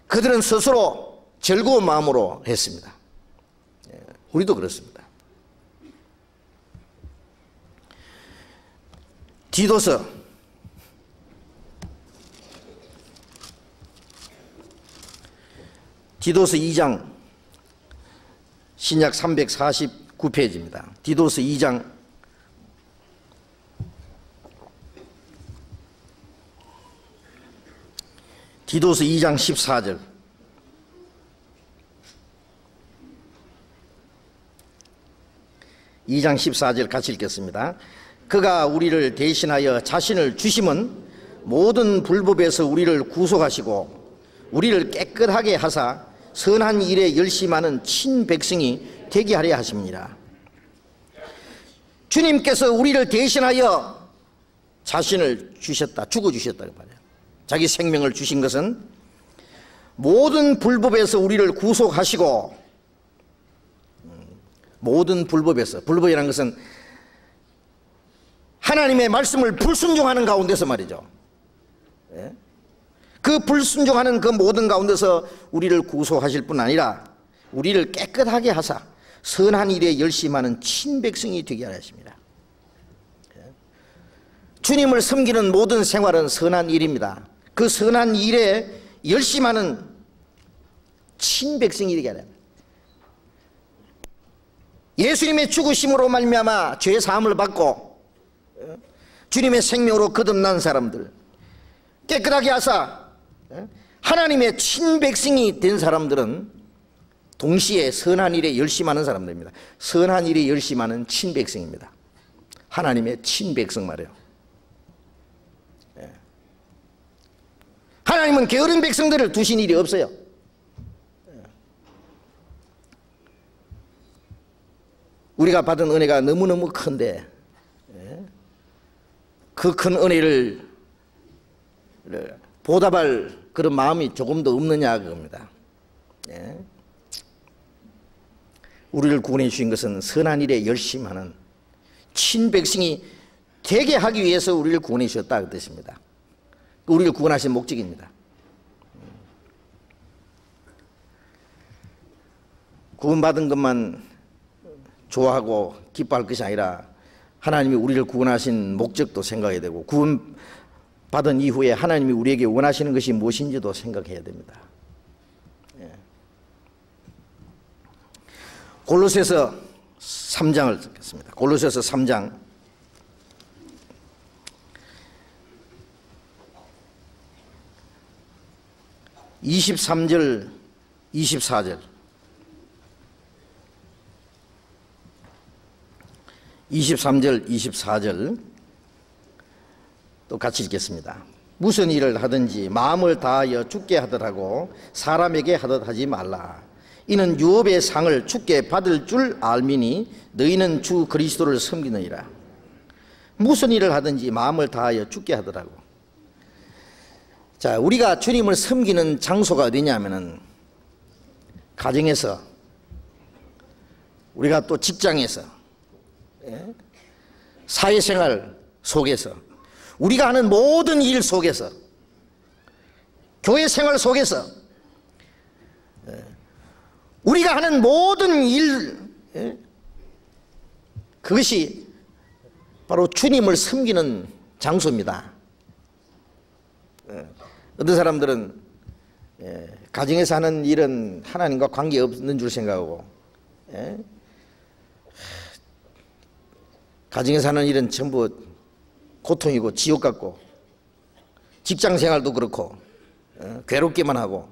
그들은 스스로 즐거운 마음으로 했습니다. 우리도 그렇습니다. 디도서 2장 신약 349페이지입니다. 디도서 2장 14절. (2장 14절) 같이 읽겠습니다. 그가 우리를 대신하여 자신을 주심은 모든 불법에서 우리를 구속하시고 우리를 깨끗하게 하사 선한 일에 열심하는 친백성이 되게 하려 하십니다. 주님께서 우리를 대신하여 자신을 주셨다, 죽어주셨다 말이에요. 자기 생명을 주신 것은 모든 불법에서 우리를 구속하시고, 모든 불법에서, 불법이라는 것은 하나님의 말씀을 불순종하는 가운데서 말이죠. 그 불순종하는 그 모든 가운데서 우리를 구속하실 뿐 아니라 우리를 깨끗하게 하사 선한 일에 열심하는 친백성이 되게 하십니다. 주님을 섬기는 모든 생활은 선한 일입니다. 그 선한 일에 열심하는 친백성이 되게 하라. 예수님의 죽으심으로 말미암아 죄 사함을 받고 주님의 생명으로 거듭난 사람들, 깨끗하게 하사 하나님의 친백성이 된 사람들은 동시에 선한 일에 열심하는 사람들입니다. 선한 일에 열심하는 친백성입니다. 하나님의 친백성 말이에요. 하나님은 게으른 백성들을 두신 일이 없어요. 우리가 받은 은혜가 너무너무 큰데 그 큰 은혜를 보답할 그런 마음이 조금도 없느냐 그겁니다. 우리를 구원해 주신 것은 선한 일에 열심하는 친백성이 되게 하기 위해서 우리를 구원해 주셨다 그 뜻입니다. 우리를 구원하신 목적입니다. 구원받은 것만 좋아하고 기뻐할 것이 아니라 하나님이 우리를 구원하신 목적도 생각해야 되고, 구원받은 이후에 하나님이 우리에게 원하시는 것이 무엇인지도 생각해야 됩니다. 골로새서 3장을 읽겠습니다. 골로새서 3장 23절 24절 23절 24절 또 같이 읽겠습니다. 무슨 일을 하든지 마음을 다하여 주께 하더라고 사람에게 하듯 하지 말라. 이는 유업의 상을 주께 받을 줄 알미니 너희는 주 그리스도를 섬기느니라. 무슨 일을 하든지 마음을 다하여 주께 하더라고. 자, 우리가 주님을 섬기는 장소가 어디냐면은 가정에서, 우리가 또 직장에서, 사회생활 속에서, 우리가 하는 모든 일 속에서, 교회 생활 속에서, 우리가 하는 모든 일, 그것이 바로 주님을 섬기는 장소입니다. 어떤 사람들은 가정에서 하는 일은 하나님과 관계없는 줄 생각하고, 가정에서 하는 일은 전부 고통이고 지옥 같고, 직장생활도 그렇고 괴롭기만 하고,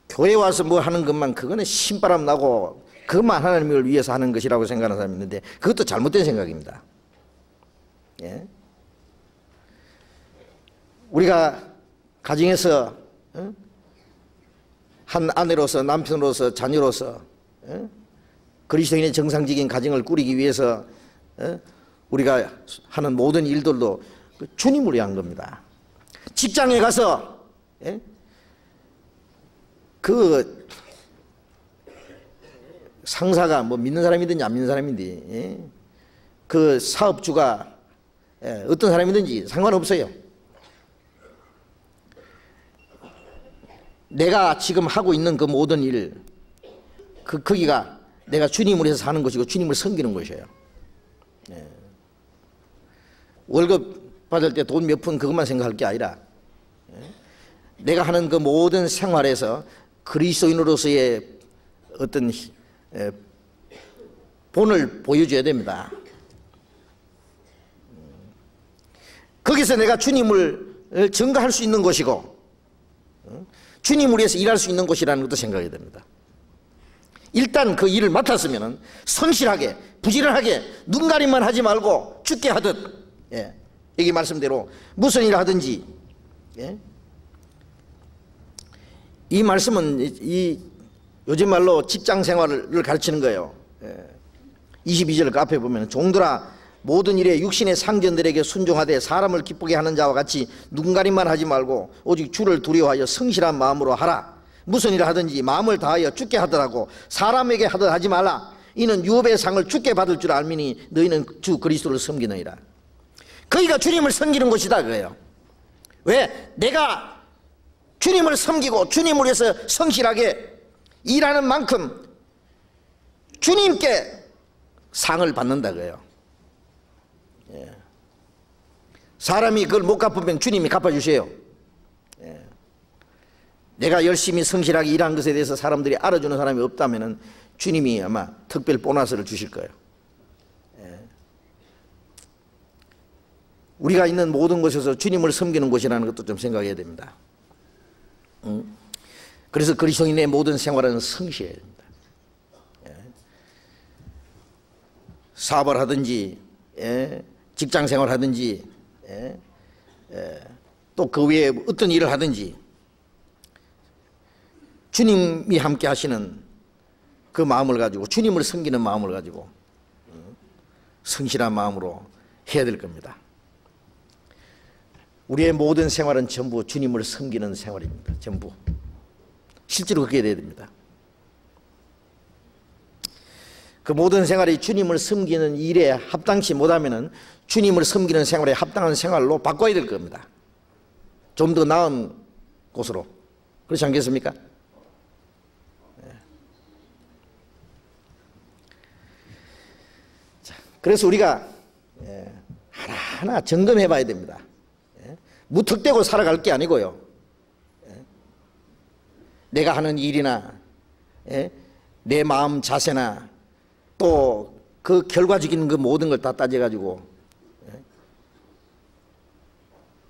교회 와서 뭐 하는 것만 그거는 신바람 나고 그것만 하나님을 위해서 하는 것이라고 생각하는 사람이 있는데 그것도 잘못된 생각입니다. 우리가 가정에서 한 아내로서, 남편으로서, 자녀로서 그리스도인의 정상적인 가정을 꾸리기 위해서 우리가 하는 모든 일들도 주님을 위한 겁니다. 직장에 가서 그 상사가 뭐 믿는 사람이든지 안 믿는 사람인데 그 사업주가 어떤 사람이든지 상관없어요. 내가 지금 하고 있는 그 모든 일, 거기가 내가 주님을 위해서 사는 것이고 주님을 섬기는 것이에요. 월급 받을 때 돈 몇 푼 그것만 생각할 게 아니라 내가 하는 그 모든 생활에서 그리스도인으로서의 어떤 본을 보여줘야 됩니다. 거기서 내가 주님을 증거할 수 있는 것이고 주님을 위해서 일할 수 있는 것이라는 것도 생각해야 됩니다. 일단 그 일을 맡았으면 성실하게 부지런하게 눈가림만 하지 말고 죽게 하듯, 여기 말씀대로 무슨 일을 하든지, 이 말씀은 이 요즘 말로 직장 생활을 가르치는 거예요. 22절 그 앞에 보면 종들아 모든 일에 육신의 상전들에게 순종하되 사람을 기쁘게 하는 자와 같이 눈가림만 하지 말고 오직 주를 두려워하여 성실한 마음으로 하라. 무슨 일을 하든지 마음을 다하여 죽게 하더라고 사람에게 하듯 하지 말라. 이는 유업의 상을 죽게 받을 줄 알미니 너희는 주 그리스도를 섬기느니라. 거기가 주님을 섬기는 것이다 그래요. 왜? 내가 주님을 섬기고 주님을 위해서 성실하게 일하는 만큼 주님께 상을 받는다 그래요. 사람이 그걸 못 갚으면 주님이 갚아주세요. 내가 열심히 성실하게 일한 것에 대해서 사람들이 알아주는 사람이 없다면 주님이 아마 특별 보너스를 주실 거예요. 우리가 있는 모든 곳에서 주님을 섬기는 곳이라는 것도 좀 생각해야 됩니다. 그래서 그리스도인의 모든 생활은 성실해야 됩니다. 사업을 하든지 직장 생활을 하든지 또 그 외에 어떤 일을 하든지 주님이 함께 하시는 그 마음을 가지고 주님을 섬기는 마음을 가지고 성실한 마음으로 해야 될 겁니다. 우리의 모든 생활은 전부 주님을 섬기는 생활입니다. 전부 실제로 그렇게 돼야 됩니다. 그 모든 생활이 주님을 섬기는 일에 합당치 못하면 주님을 섬기는 생활에 합당한 생활로 바꿔야 될 겁니다. 좀 더 나은 곳으로. 그렇지 않겠습니까? 자, 그래서 우리가 하나하나 점검해 봐야 됩니다. 무턱대고 살아갈 게 아니고요. 내가 하는 일이나 내 마음 자세나 또 그 결과적인 그 모든 걸 다 따져가지고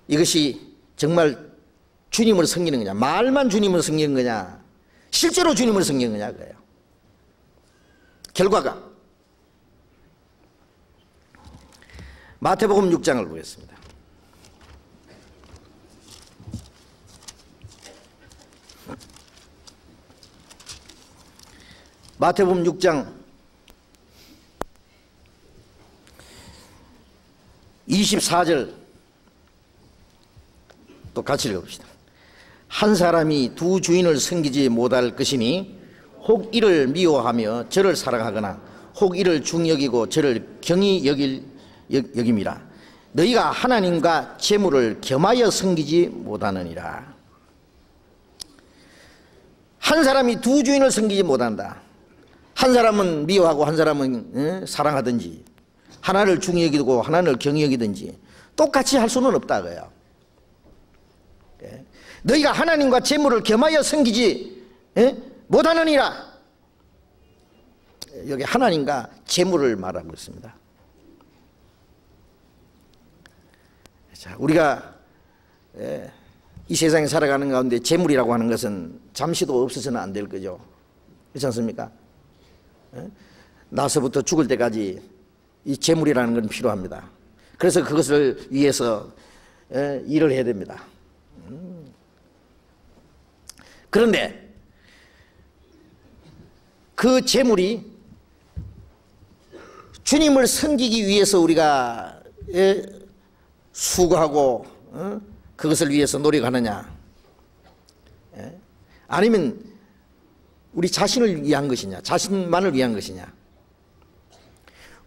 이것이 정말 주님을 섬기는 거냐, 말만 주님을 섬기는 거냐, 실제로 주님을 섬기는 거냐 그래요. 결과가 마태복음 6장을 보겠습니다. 마태복음 6장 24절 또 같이 읽어봅시다. 한 사람이 두 주인을 섬기지 못할 것이니 혹 이를 미워하며 저를 사랑하거나 혹 이를 중여기고 저를 경히 여김이라. 너희가 하나님과 재물을 겸하여 섬기지 못하느니라. 한 사람이 두 주인을 섬기지 못한다. 한 사람은 미워하고 한 사람은 사랑하든지 하나를 중히 여기고 하나를 경히 여기든지 똑같이 할 수는 없다 그래요. 너희가 하나님과 재물을 겸하여 섬기지 못하느니라. 여기 하나님과 재물을 말하고 있습니다. 자, 우리가 이 세상에 살아가는 가운데 재물이라고 하는 것은 잠시도 없어서는 안 될 거죠. 그렇지 않습니까? 나서부터 죽을 때까지 이 재물이라는 건 필요합니다. 그래서 그것을 위해서 일을 해야 됩니다. 그런데 그 재물이 주님을 섬기기 위해서 우리가 수고하고 그것을 위해서 노력하느냐, 아니면 우리 자신을 위한 것이냐, 자신만을 위한 것이냐.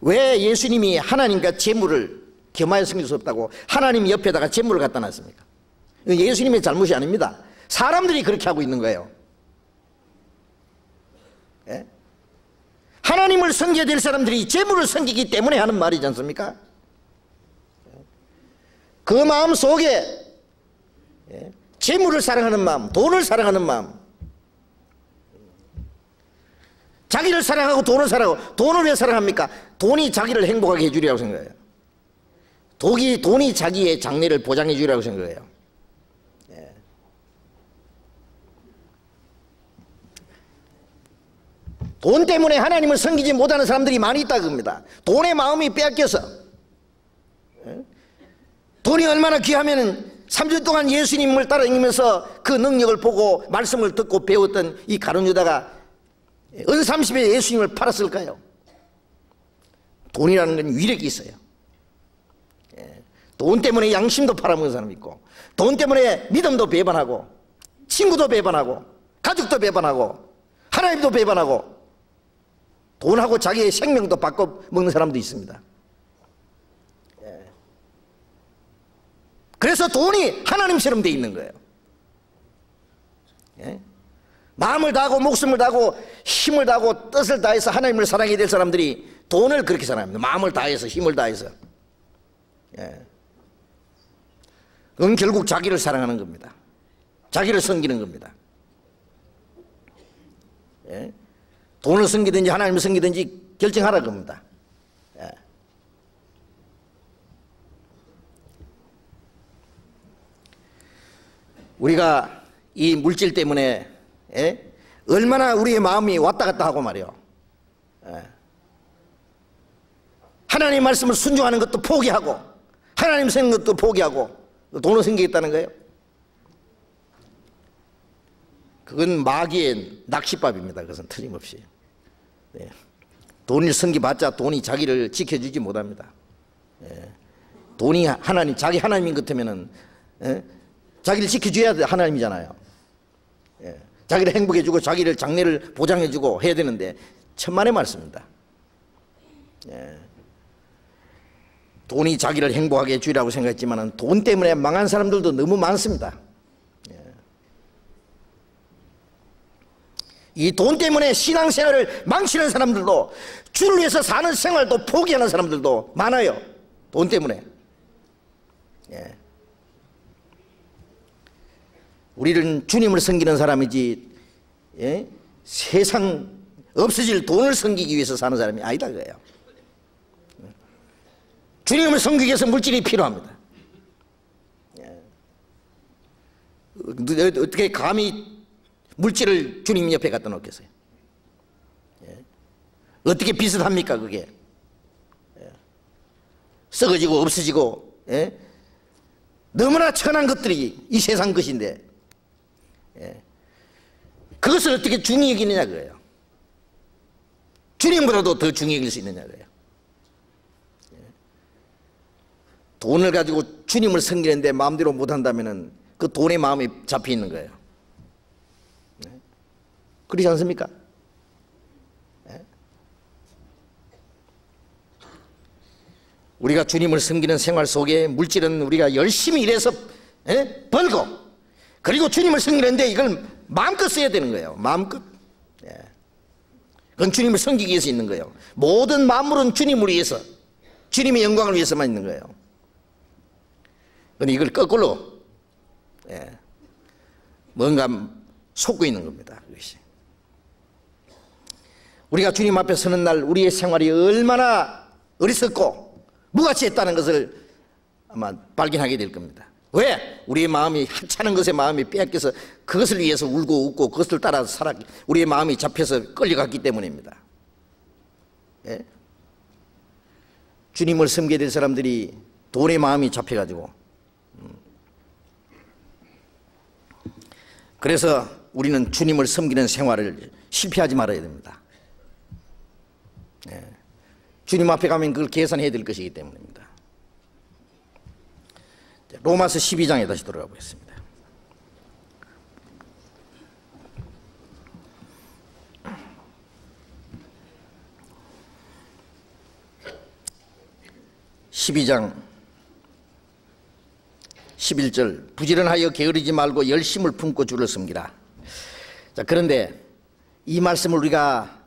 왜 예수님이 하나님과 재물을 겸하여 섬길 수 없다고 하나님 옆에다가 재물을 갖다 놨습니까? 예수님의 잘못이 아닙니다. 사람들이 그렇게 하고 있는 거예요. 예? 하나님을 섬겨야 될 사람들이 재물을 섬기기 때문에 하는 말이지 않습니까? 그 마음 속에 재물을 사랑하는 마음, 돈을 사랑하는 마음, 자기를 사랑하고 돈을 사랑하고, 돈을 왜 사랑합니까? 돈이 자기를 행복하게 해주리라고 생각해요. 돈이 자기의 장래를 보장해 주리라고 생각해요. 돈 때문에 하나님을 섬기지 못하는 사람들이 많이 있다 그럽니다. 돈의 마음이 빼앗겨서. 돈이 얼마나 귀하면 3주 동안 예수님을 따라다니면서 그 능력을 보고 말씀을 듣고 배웠던 이 가룟 유다가 은삼십에 예수님을 팔았을까요? 돈이라는 건 위력이 있어요. 돈 때문에 양심도 팔아먹은 사람이 있고, 돈 때문에 믿음도 배반하고, 친구도 배반하고, 가족도 배반하고, 하나님도 배반하고, 돈하고 자기의 생명도 바꿔 먹는 사람도 있습니다. 그래서 돈이 하나님처럼 돼 있는 거예요. 마음을 다하고 목숨을 다하고 힘을 다하고 뜻을 다해서 하나님을 사랑해야 될 사람들이 돈을 그렇게 사랑합니다. 마음을 다해서 힘을 다해서. 그건 결국 자기를 사랑하는 겁니다. 자기를 섬기는 겁니다. 돈을 섬기든지 하나님을 섬기든지 결정하라 겁니다. 우리가 이 물질 때문에 얼마나 우리의 마음이 왔다 갔다 하고 말이요. 하나님의 말씀을 순종하는 것도 포기하고, 하나님 섬기는 것도 포기하고 돈을 섬기겠다는 거예요. 그건 마귀의 낚시밥입니다. 그것은 틀림없이. 돈을 섬기봤자 돈이 자기를 지켜주지 못합니다. 돈이 자기 하나님인 것 같으면은 자기를 지켜줘야 하나님이잖아요. 자기를 행복해주고 자기를 장래를 보장해주고 해야 되는데 천만의 말씀입니다. 돈이 자기를 행복하게 해주리라고 생각했지만 돈 때문에 망한 사람들도 너무 많습니다. 이 돈 때문에 신앙생활을 망치는 사람들도, 주를 위해서 사는 생활도 포기하는 사람들도 많아요. 돈 때문에. 우리는 주님을 섬기는 사람이지 세상 없어질 돈을 섬기기 위해서 사는 사람이 아니다 그래요. 주님을 섬기기 위해서 물질이 필요합니다. 어떻게 감히 물질을 주님 옆에 갖다 놓겠어요? 어떻게 비슷합니까 그게? 썩어지고 없어지고 너무나 천한 것들이 이 세상 것인데 그것을 어떻게 중히 여기느냐 그래요. 주님보다도 더 중히 여길 수 있느냐 그래요. 돈을 가지고 주님을 섬기는데 마음대로 못한다면 그 돈의 마음이 잡혀 있는 거예요. 그렇지 않습니까? 우리가 주님을 섬기는 생활 속에 물질은 우리가 열심히 일해서 벌고, 그리고 주님을 섬기는데 이걸 마음껏 써야 되는 거예요. 마음껏. 그건 주님을 섬기기 위해서 있는 거예요. 모든 만물은 주님을 위해서, 주님의 영광을 위해서만 있는 거예요. 그런데 이걸 거꾸로 뭔가 속고 있는 겁니다. 그것이. 우리가 주님 앞에 서는 날 우리의 생활이 얼마나 어리석고 무가치했다는 것을 아마 발견하게 될 겁니다. 왜? 우리의 마음이 하찮은 것에 마음이 빼앗겨서 그것을 위해서 울고 웃고 그것을 따라서 살았기, 우리의 마음이 잡혀서 끌려갔기 때문입니다. 주님을 섬기게 될 사람들이 돈의 마음이 잡혀가지고, 그래서 우리는 주님을 섬기는 생활을 실패하지 말아야 됩니다. 주님 앞에 가면 그걸 계산해야 될 것이기 때문입니다. 로마서 12장에 다시 돌아가 보겠습니다. (12장) 11절 부지런하여 게으르지 말고 열심을 품고 주를 섬기라. 자, 그런데 이 말씀을 우리가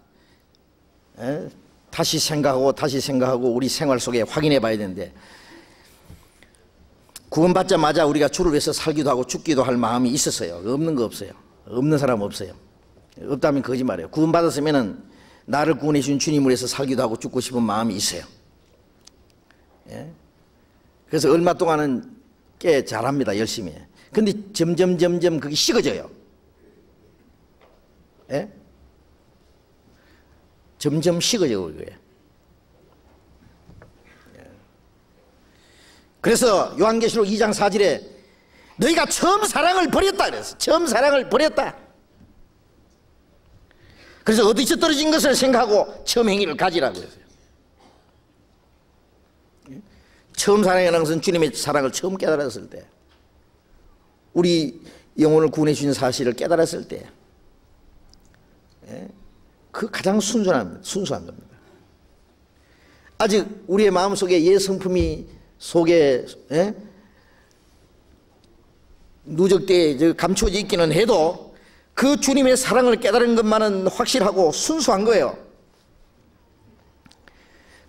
다시 생각하고 우리 생활 속에 확인해 봐야 되는데, 구원받자마자 우리가 주를 위해서 살기도 하고 죽기도 할 마음이 있었어요? 없는 거 없어요? 없는 사람 없어요? 없다면 거짓말이에요. 구원받았으면 나를 구원해 주신 주님을 위해서 살기도 하고 죽고 싶은 마음이 있어요. 예? 그래서 얼마 동안은 꽤 잘합니다. 열심히. 근데 점점 그게 식어져요. 예? 점점 식어져요. 그게. 그래서 요한계시록 2장 4절에 너희가 처음 사랑을 버렸다 그랬어. 처음 사랑을 버렸다. 그래서 어디서 떨어진 것을 생각하고 처음 행위를 가지라고 했어요. 처음 사랑이라는 것은 주님의 사랑을 처음 깨달았을 때, 우리 영혼을 구원해 주신 사실을 깨달았을 때, 그 가장 순수한 겁니다. 아직 우리의 마음속에 옛 성품이 속에 누적되어 감춰져 있기는 해도 그 주님의 사랑을 깨달은 것만은 확실하고 순수한 거예요.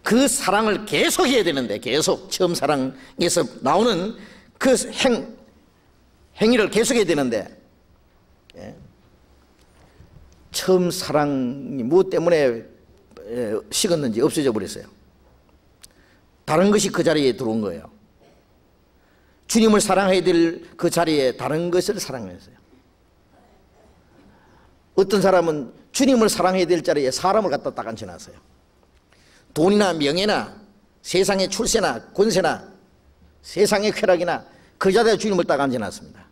그 사랑을 계속해야 되는데, 계속 처음 사랑에서 나오는 그 행위를 계속해야 되는데, 처음 사랑이 무엇 때문에 식었는지 없어져 버렸어요. 다른 것이 그 자리에 들어온 거예요. 주님을 사랑해야 될 그 자리에 다른 것을 사랑했어요. 어떤 사람은 주님을 사랑해야 될 자리에 사람을 갖다 딱 앉혀놨어요. 돈이나 명예나 세상의 출세나 권세나 세상의 쾌락이나 그 자리에 주님을 딱 앉혀놨습니다.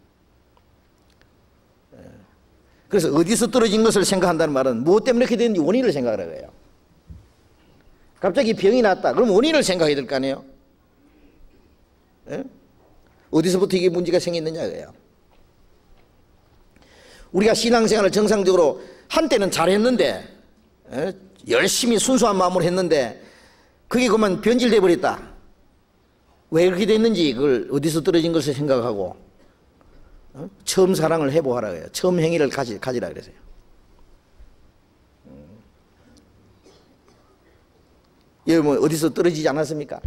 그래서 어디서 떨어진 것을 생각한다는 말은 무엇 때문에 그렇게 됐는지 원인을 생각하라고 해요. 갑자기 병이 났다. 그럼 원인을 생각해야 될 거 아니에요? 어디서부터 이게 문제가 생겼느냐고요. 우리가 신앙생활을 정상적으로 한때는 잘했는데, 열심히 순수한 마음으로 했는데 그게 그만 변질돼 버렸다. 왜 그렇게 됐는지 그걸 어디서 떨어진 것을 생각하고 처음 사랑을 해보라고 해요. 처음 행위를 가지라 그러세요. 여러분 어디서 떨어지지 않았습니까?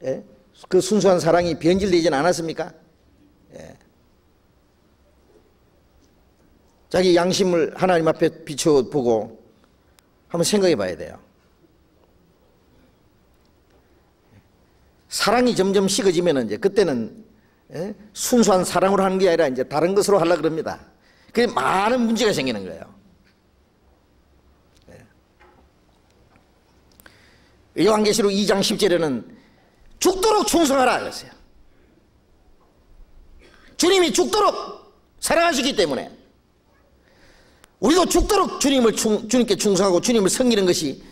예? 그 순수한 사랑이 변질되지는 않았습니까? 예. 자기 양심을 하나님 앞에 비춰보고 한번 생각해 봐야 돼요. 사랑이 점점 식어지면 이제 그때는 순수한 사랑으로 하는 게 아니라 이제 다른 것으로 하려고 그럽니다. 그래 많은 문제가 생기는 거예요. 요한계시록 2장 10절에는 죽도록 충성하라 그랬어요. 주님이 죽도록 사랑하시기 때문에 우리도 죽도록 주님께 충성하고 주님을 섬기는 것이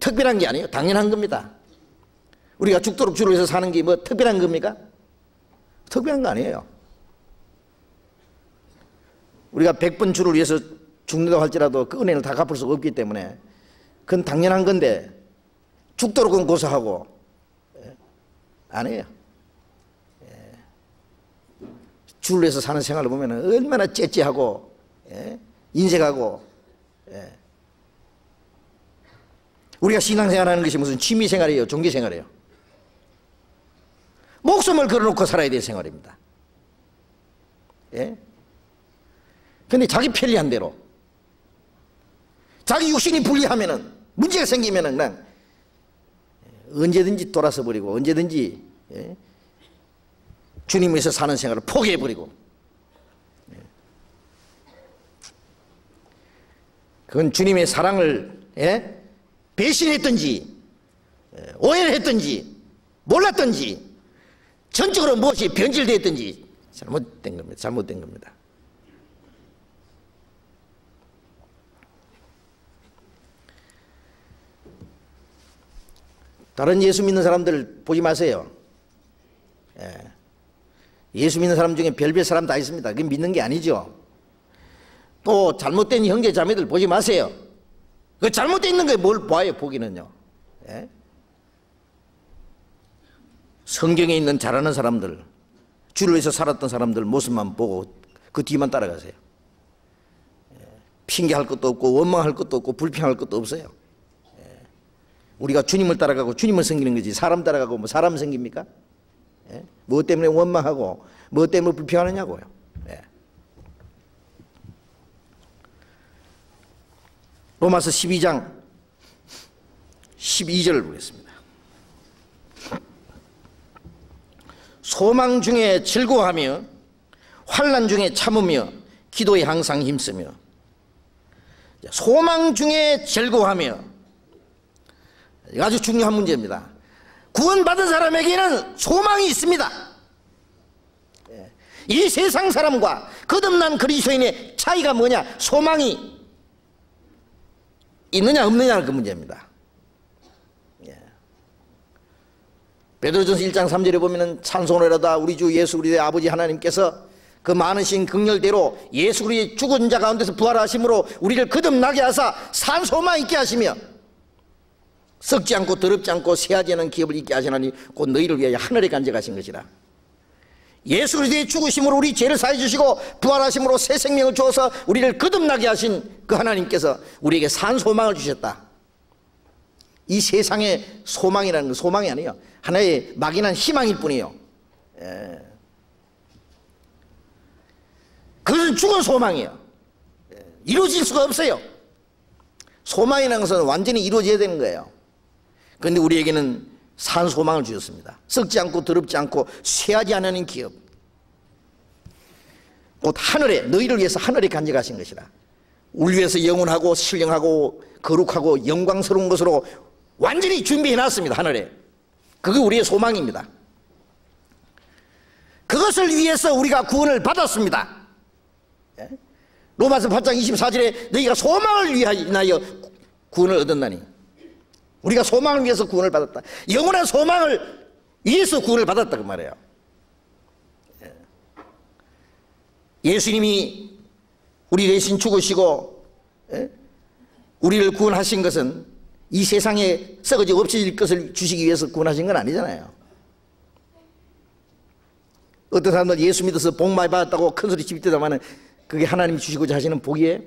특별한 게 아니에요. 당연한 겁니다. 우리가 죽도록 주를 위해서 사는 게 뭐 특별한 겁니까? 특별한 거 아니에요. 우리가 100번 주를 위해서 죽는다고 할지라도 그 은혜를 다 갚을 수 없기 때문에 그건 당연한 건데 죽도록은 고사하고 안 해요. 주를 위해서 사는 생활을 보면 얼마나 째째하고 인색하고. 우리가 신앙생활하는 것이 무슨 취미생활이에요? 종교생활이에요? 목숨을 걸어놓고 살아야 될 생활입니다. 그런데 자기 편리한 대로 자기 육신이 불리하면은 문제가 생기면은 그냥 언제든지 돌아서 버리고 언제든지 주님에서 사는 생활을 포기해 버리고, 그건 주님의 사랑을 배신했든지 오해를 했든지 몰랐든지 전적으로 무엇이 변질됐든지 잘못된 겁니다. 잘못된 겁니다. 다른 예수 믿는 사람들 보지 마세요. 예수 믿는 사람 중에 별별 사람 다 있습니다. 그게 믿는 게 아니죠. 또 잘못된 형제 자매들 보지 마세요. 그 잘못되어 있는 게 뭘 봐요, 보기는요. 성경에 있는 잘하는 사람들, 주를 위해서 살았던 사람들 모습만 보고 그 뒤만 따라가세요. 핑계할 것도 없고 원망할 것도 없고 불평할 것도 없어요. 우리가 주님을 따라가고 주님을 섬기는 거지 사람 따라가고 뭐 사람 섬깁니까? 뭐 때문에 원망하고 뭐 때문에 불평하느냐고요. 로마서 12장 12절을 보겠습니다. 소망 중에 즐거워하며 환난 중에 참으며 기도에 항상 힘쓰며. 소망 중에 즐거워하며, 아주 중요한 문제입니다. 구원받은 사람에게는 소망이 있습니다. 이 세상 사람과 거듭난 그리스도인의 차이가 뭐냐? 소망이 있느냐 없느냐는 그 문제입니다. 베드로전서 1장 3절에 보면은 찬송하노라 우리 주 예수 그리스도의 아버지 하나님께서 그 많으신 긍휼대로 예수 그리스도의 죽은 자 가운데서 부활하심으로 우리를 거듭나게 하사 산 소망 있게 하시며 썩지 않고 더럽지 않고 쇠하지 않은 기업을 있게 하시나니 곧 너희를 위하여 하늘에 간직하신 것이라. 예수 그리스도의 죽으심으로 우리 죄를 사해 주시고 부활하심으로 새 생명을 주어서 우리를 거듭나게 하신 그 하나님께서 우리에게 산 소망을 주셨다. 이 세상의 소망이라는 건 소망이 아니에요. 하나의 막연한 희망일 뿐이에요. 그것은 죽은 소망이에요. 이루어질 수가 없어요. 소망이라는 것은 완전히 이루어져야 되는 거예요. 그런데 우리에게는 산 소망을 주셨습니다. 썩지 않고 더럽지 않고 쇠하지 않는 기업, 곧 하늘에, 너희를 위해서 하늘에 간직하신 것이라. 우리 위해서 영원하고 신령하고 거룩하고 영광스러운 것으로 완전히 준비해놨습니다. 하늘에. 그게 우리의 소망입니다. 그것을 위해서 우리가 구원을 받았습니다. 로마서 8장 24절에 너희가 소망을 위하여 구원을 얻었나니, 우리가 소망을 위해서 구원을 받았다. 영원한 소망을 위해서 구원을 받았다 그 말이에요. 예수님이 우리 대신 죽으시고 우리를 구원하신 것은 이 세상에 썩어져 없어질 것을 주시기 위해서 구원하신 건 아니잖아요. 어떤 사람들 예수 믿어서 복 많이 받았다고 큰소리 치비때다마는 그게 하나님이 주시고자 하시는 복이에요?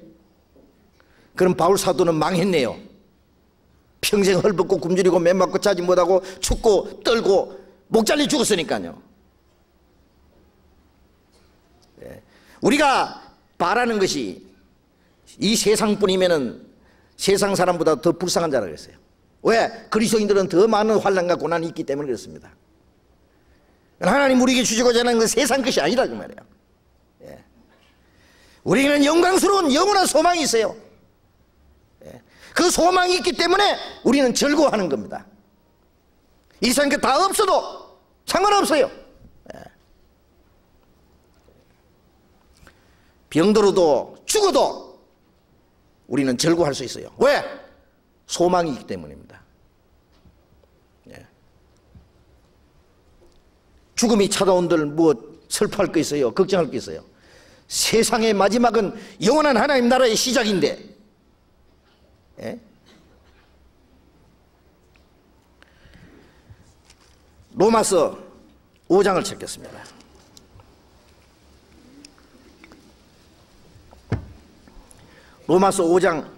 그럼 바울 사도는 망했네요. 평생 헐벗고 굶주리고 맨맞고 자지 못하고 춥고 떨고 목 잘려 죽었으니까요. 우리가 바라는 것이 이 세상뿐이면은 세상 사람보다 더 불쌍한 자라 그랬어요. 왜? 그리스도인들은 더 많은 환난과 고난이 있기 때문에 그렇습니다. 하나님 우리에게 주시고자 하는 건 세상 것이 아니라 그 말이에요. 우리에게는 영광스러운 영원한 소망이 있어요. 그 소망이 있기 때문에 우리는 즐거워하는 겁니다. 이 세상에 다 없어도 상관없어요. 병들어도 죽어도 우리는 즐거워할 수 있어요. 왜? 소망이 있기 때문입니다. 죽음이 찾아온들 뭐 슬퍼할 거 있어요? 걱정할 거 있어요? 세상의 마지막은 영원한 하나님 나라의 시작인데, 로마서 5장을 찾겠습니다. 로마서 5장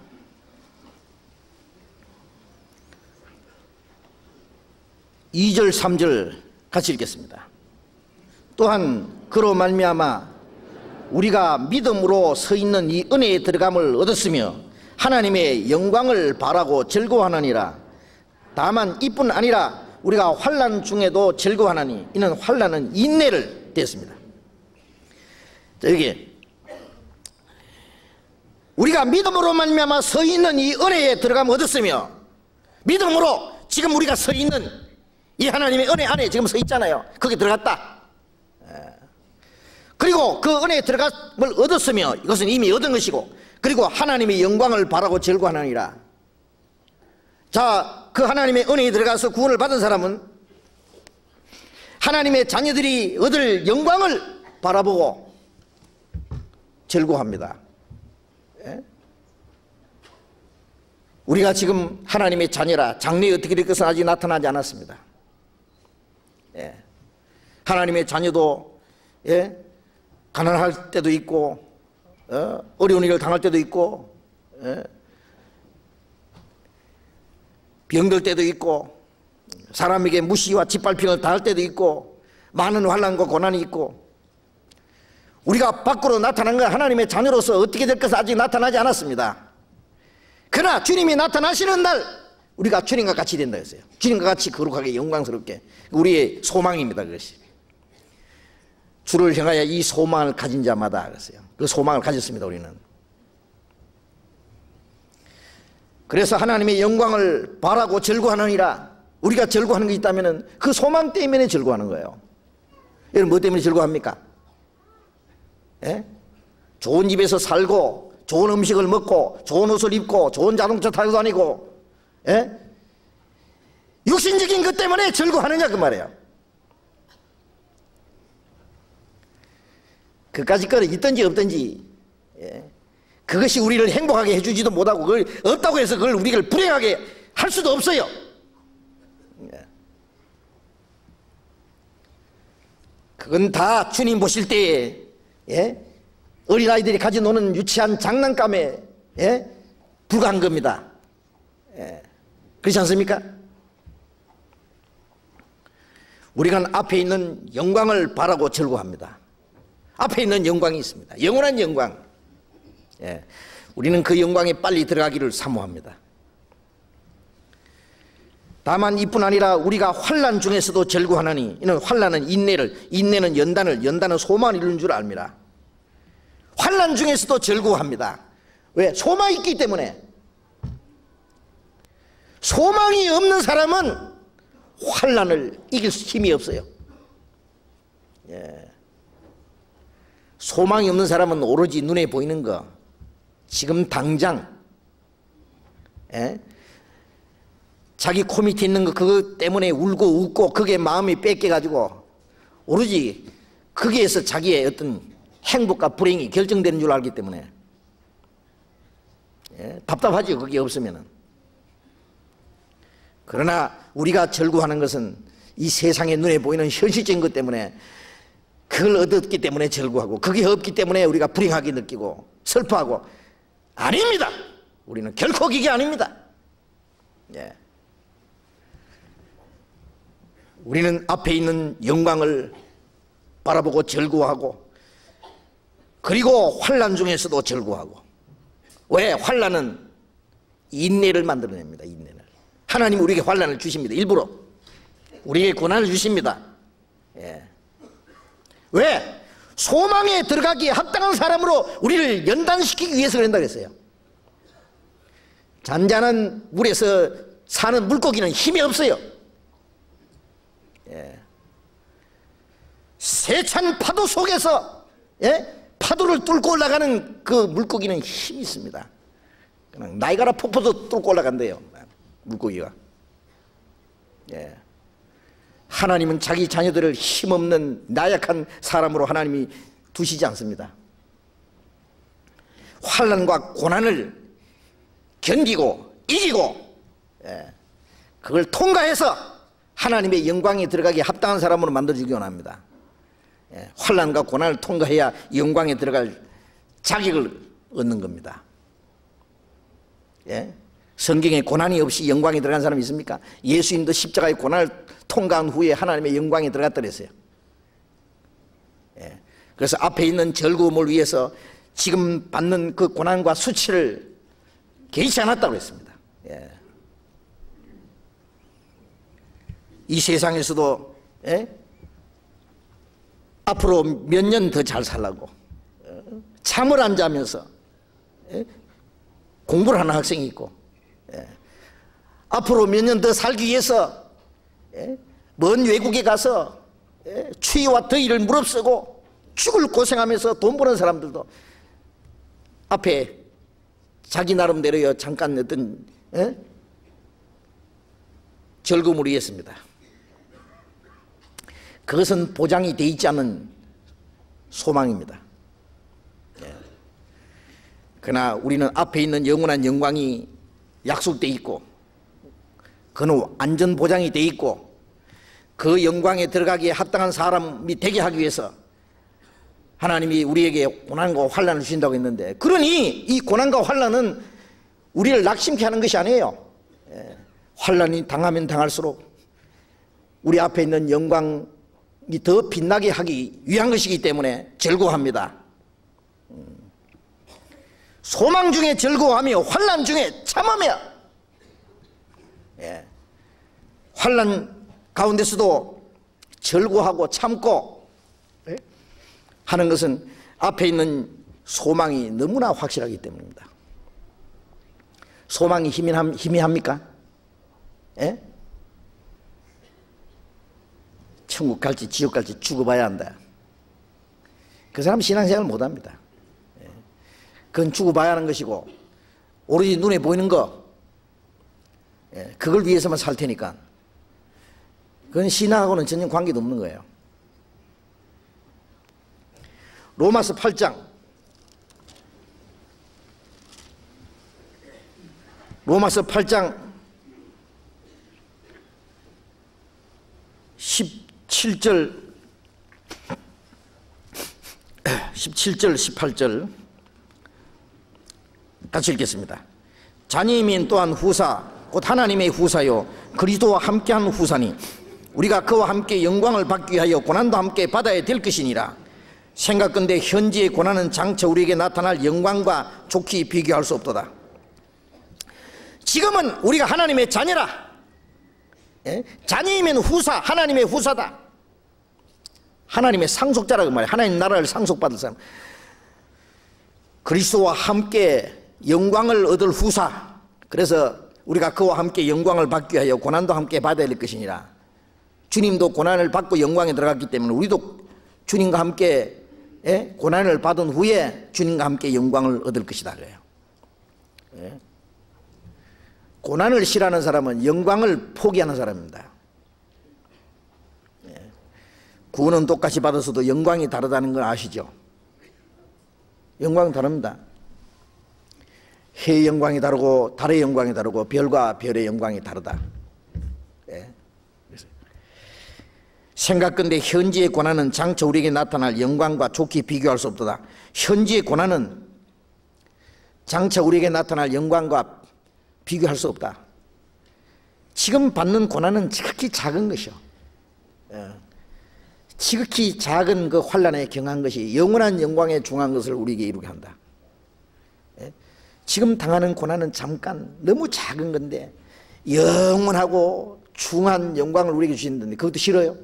2절 3절 같이 읽겠습니다. 또한 그로 말미암아 우리가 믿음으로 서 있는 이 은혜에 들어감을 얻었으며 하나님의 영광을 바라고 즐거워하느니라. 다만 이뿐 아니라 우리가 환난 중에도 즐거워하나니 이는 환난은 인내를 댔습니다. 자, 여기 우리가 믿음으로 말미암아 서 있는 이 은혜에 들어감을 얻었으며, 믿음으로 지금 우리가 서 있는 이 하나님의 은혜 안에 지금 서 있잖아요. 거기 들어갔다. 그리고 그 은혜에 들어감을 얻었으며, 이것은 이미 얻은 것이고, 그리고 하나님의 영광을 바라고 즐거워하느니라. 자, 그 하나님의 은혜에 들어가서 구원을 받은 사람은 하나님의 자녀들이 얻을 영광을 바라보고 즐거워합니다. 우리가 지금 하나님의 자녀라, 장래에 어떻게 될 것은 아직 나타나지 않았습니다. 하나님의 자녀도 예? 가난할 때도 있고, 어려운 일을 당할 때도 있고, 예? 병들 때도 있고, 사람에게 무시와 짓밟힘을 당할 때도 있고, 많은 환난과 고난이 있고, 우리가 밖으로 나타난 건 하나님의 자녀로서 어떻게 될 것은 아직 나타나지 않았습니다. 그러나 주님이 나타나시는 날 우리가 주님과 같이 된다 했어요. 주님과 같이 거룩하게 영광스럽게. 우리의 소망입니다. 그것이 주를 향하여 이 소망을 가진 자마다 그랬어요. 그 소망을 가졌습니다. 우리는. 그래서 하나님의 영광을 바라고 즐거워하느니라. 우리가 즐거워하는 게 있다면 그 소망 때문에 즐거워하는 거예요. 여러분 뭐 때문에 즐거워합니까? 예? 좋은 집에서 살고 좋은 음식을 먹고 좋은 옷을 입고 좋은 자동차 타고 다니고, 예? 육신적인 것 때문에 즐거워하느냐 그 말이에요. 그까짓 거는 있든지 없든지, 예? 그것이 우리를 행복하게 해주지도 못하고 그걸 없다고 해서 그걸 우리를 불행하게 할 수도 없어요. 예. 그건 다 주님 보실 때에, 예? 어린아이들이 가지고 노는 유치한 장난감에, 예? 불과한 겁니다. 예. 그렇지 않습니까? 우리가 앞에 있는 영광을 바라고 즐거워합니다. 앞에 있는 영광이 있습니다. 영원한 영광. 예. 우리는 그 영광에 빨리 들어가기를 사모합니다. 다만 이뿐 아니라 우리가 환난 중에서도 즐거워하나니, 이는 환난은 인내를, 인내는 연단을, 연단은 소망을 이루는 줄 압니다. 환난 중에서도 즐거워합니다. 왜? 소망이 있기 때문에. 소망이 없는 사람은 환난을 이길 힘이 없어요. 예. 소망이 없는 사람은 오로지 눈에 보이는 거, 지금 당장, 예? 자기 코 밑에 있는 거 그거 때문에 울고 웃고 그게 마음이 뺏겨가지고 오로지 거기에서 자기의 어떤 행복과 불행이 결정되는 줄 알기 때문에, 예? 답답하죠. 그게 없으면은. 그러나 우리가 즐거워하는 것은 이 세상에 눈에 보이는 현실적인 것 때문에, 그걸 얻었기 때문에 즐거워하고, 그게 없기 때문에 우리가 불행하게 느끼고 슬퍼하고, 아닙니다. 우리는 결코 그게 아닙니다. 예. 우리는 앞에 있는 영광을 바라보고 즐거워하고, 그리고 환난 중에서도 즐거워하고. 왜? 환난은 인내를 만들어냅니다. 인내를. 하나님은 우리에게 환난을 주십니다. 일부러 우리에게 고난을 주십니다. 예. 왜? 소망에 들어가기에 합당한 사람으로 우리를 연단시키기 위해서 그런다 그랬어요. 잔잔한 물에서 사는 물고기는 힘이 없어요. 예. 세찬 파도 속에서, 예? 파도를 뚫고 올라가는 그 물고기는 힘이 있습니다. 그냥 나이가라 폭포도 뚫고 올라간대요. 물고기가. 예. 하나님은 자기 자녀들을 힘없는 나약한 사람으로 하나님이 두시지 않습니다. 환난과 고난을 견디고 이기고, 예, 그걸 통과해서 하나님의 영광에 들어가기에 합당한 사람으로 만들어주기 원합니다. 예, 환난과 고난을 통과해야 영광에 들어갈 자격을 얻는 겁니다. 예? 성경에 고난이 없이 영광에 들어간 사람이 있습니까? 예수님도 십자가의 고난을 통과한 후에 하나님의 영광에 들어갔다 그랬어요. 예. 그래서 앞에 있는 즐거움을 위해서 지금 받는 그 고난과 수치를 개의치 않았다고 했습니다. 예. 이 세상에서도, 예? 앞으로 몇 년 더 잘 살라고 잠을 안 자면서, 예? 공부를 하는 학생이 있고, 예. 앞으로 몇 년 더 살기 위해서, 예? 먼 외국에 가서, 예? 추위와 더위를 무릅쓰고 죽을 고생하면서 돈 버는 사람들도 앞에 자기 나름대로요 잠깐 어떤, 예? 즐거움을 위했습니다. 그것은 보장이 돼 있지 않은 소망입니다. 예. 그러나 우리는 앞에 있는 영원한 영광이 약속돼 있고, 그는 안전 보장이 돼 있고, 그 영광에 들어가기에 합당한 사람이 되게 하기 위해서 하나님이 우리에게 고난과 환난을 주신다고 했는데, 그러니 이 고난과 환난은 우리를 낙심케 하는 것이 아니에요. 환난이 당하면 당할수록 우리 앞에 있는 영광이 더 빛나게 하기 위한 것이기 때문에 즐거워합니다. 소망 중에 즐거워하며 환난 중에 참으며, 환난 가운데서도 즐거워하고 참고 하는 것은 앞에 있는 소망이 너무나 확실하기 때문입니다. 소망이 희미합니까? 천국 갈지 지옥 갈지 죽어봐야 한다. 그 사람 신앙생활을 못합니다. 그건 죽어봐야 하는 것이고, 오로지 눈에 보이는 거, 그걸 위해서만 살 테니까 그건 신앙하고는 전혀 관계도 없는 거예요. 로마서 8장 17절 18절 같이 읽겠습니다. 자녀이면 또한 후사 곧 하나님의 후사요 그리스도와 함께한 후사니 우리가 그와 함께 영광을 받기 위하여 고난도 함께 받아야 될 것이니라. 생각건대 현재의 고난은 장차 우리에게 나타날 영광과 좋게 비교할 수 없도다. 지금은 우리가 하나님의 자녀라. 자녀이면 후사, 하나님의 후사다. 하나님의 상속자라고 말이야. 하나님 나라를 상속받을 사람. 그리스도와 함께 영광을 얻을 후사. 그래서 우리가 그와 함께 영광을 받기 위하여 고난도 함께 받아야 될 것이니라. 주님도 고난을 받고 영광에 들어갔기 때문에 우리도 주님과 함께 고난을 받은 후에 주님과 함께 영광을 얻을 것이다 그래요. 고난을 싫어하는 사람은 영광을 포기하는 사람입니다. 구원은 똑같이 받았어도 영광이 다르다는 걸 아시죠? 영광은 다릅니다. 해의 영광이 다르고 달의 영광이 다르고 별과 별의 영광이 다르다. 생각건대 현지의 고난은 장차 우리에게 나타날 영광과 좋게 비교할 수 없도다. 현지의 고난은 장차 우리에게 나타날 영광과 비교할 수 없다. 지금 받는 고난은 지극히 작은 것이요. 지극히 작은 그 환난에 경한 것이 영원한 영광에 중한 것을 우리에게 이루게 한다. 지금 당하는 고난은 잠깐 너무 작은 건데 영원하고 중한 영광을 우리에게 주신다는데 그것도 싫어요?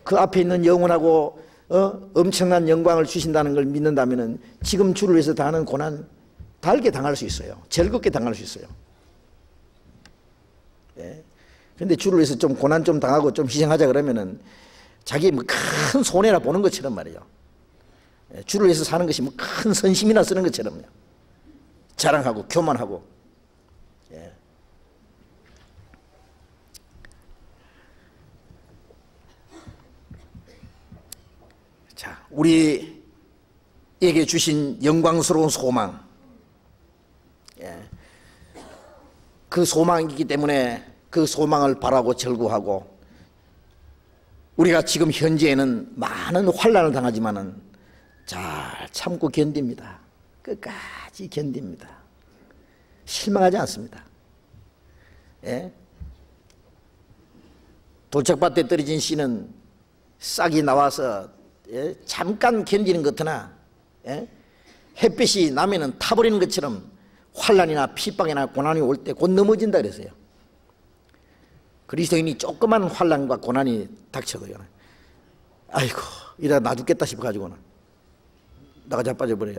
그 앞에 있는 영원하고 엄청난 영광을 주신다는 걸 믿는다면 지금 주를 위해서 당하는 고난 달게 당할 수 있어요. 즐겁게 당할 수 있어요. 그런데 주를 위해서 좀 고난 좀 당하고 좀 희생하자 그러면은 자기 뭐 큰 손해라 보는 것처럼 말이에요. 주를 위해서 사는 것이 뭐 큰 선심이나 쓰는 것처럼요. 자랑하고 교만하고. 자, 우리에게 주신 영광스러운 소망, 그 소망이기 때문에 그 소망을 바라고 즐거워하고, 우리가 지금 현재에는 많은 환난을 당하지만은 잘 참고 견딥니다. 끝까지 견딥니다. 실망하지 않습니다. 돌짝밭에 떨어진 씨는 싹이 나와서 잠깐 견디는 것 같으나 햇빛이 나면은 타버리는 것처럼 환난이나 핍박이나 고난이 올 때 곧 넘어진다 그랬어요. 그리스도인이 조그만 환난과 고난이 닥쳐도요, 아이고 이러다 나 죽겠다 싶어가지고는 나가 자빠져 버려요.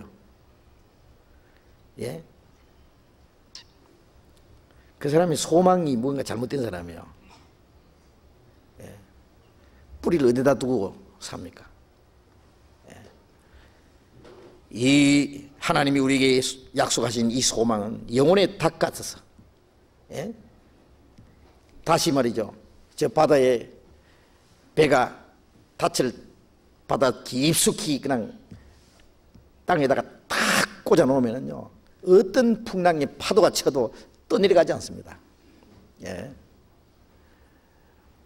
그 사람이 소망이 뭔가 잘못된 사람이에요. 뿌리를 어디다 두고 삽니까? 이 하나님이 우리에게 약속하신 이 소망은 영혼의 닭 같아서, 다시 말이죠, 저 바다에 배가 닻을 바다 깊숙이 그냥 땅에다가 탁 꽂아 놓으면은요, 어떤 풍랑의 파도가 쳐도 떠내려가지 않습니다.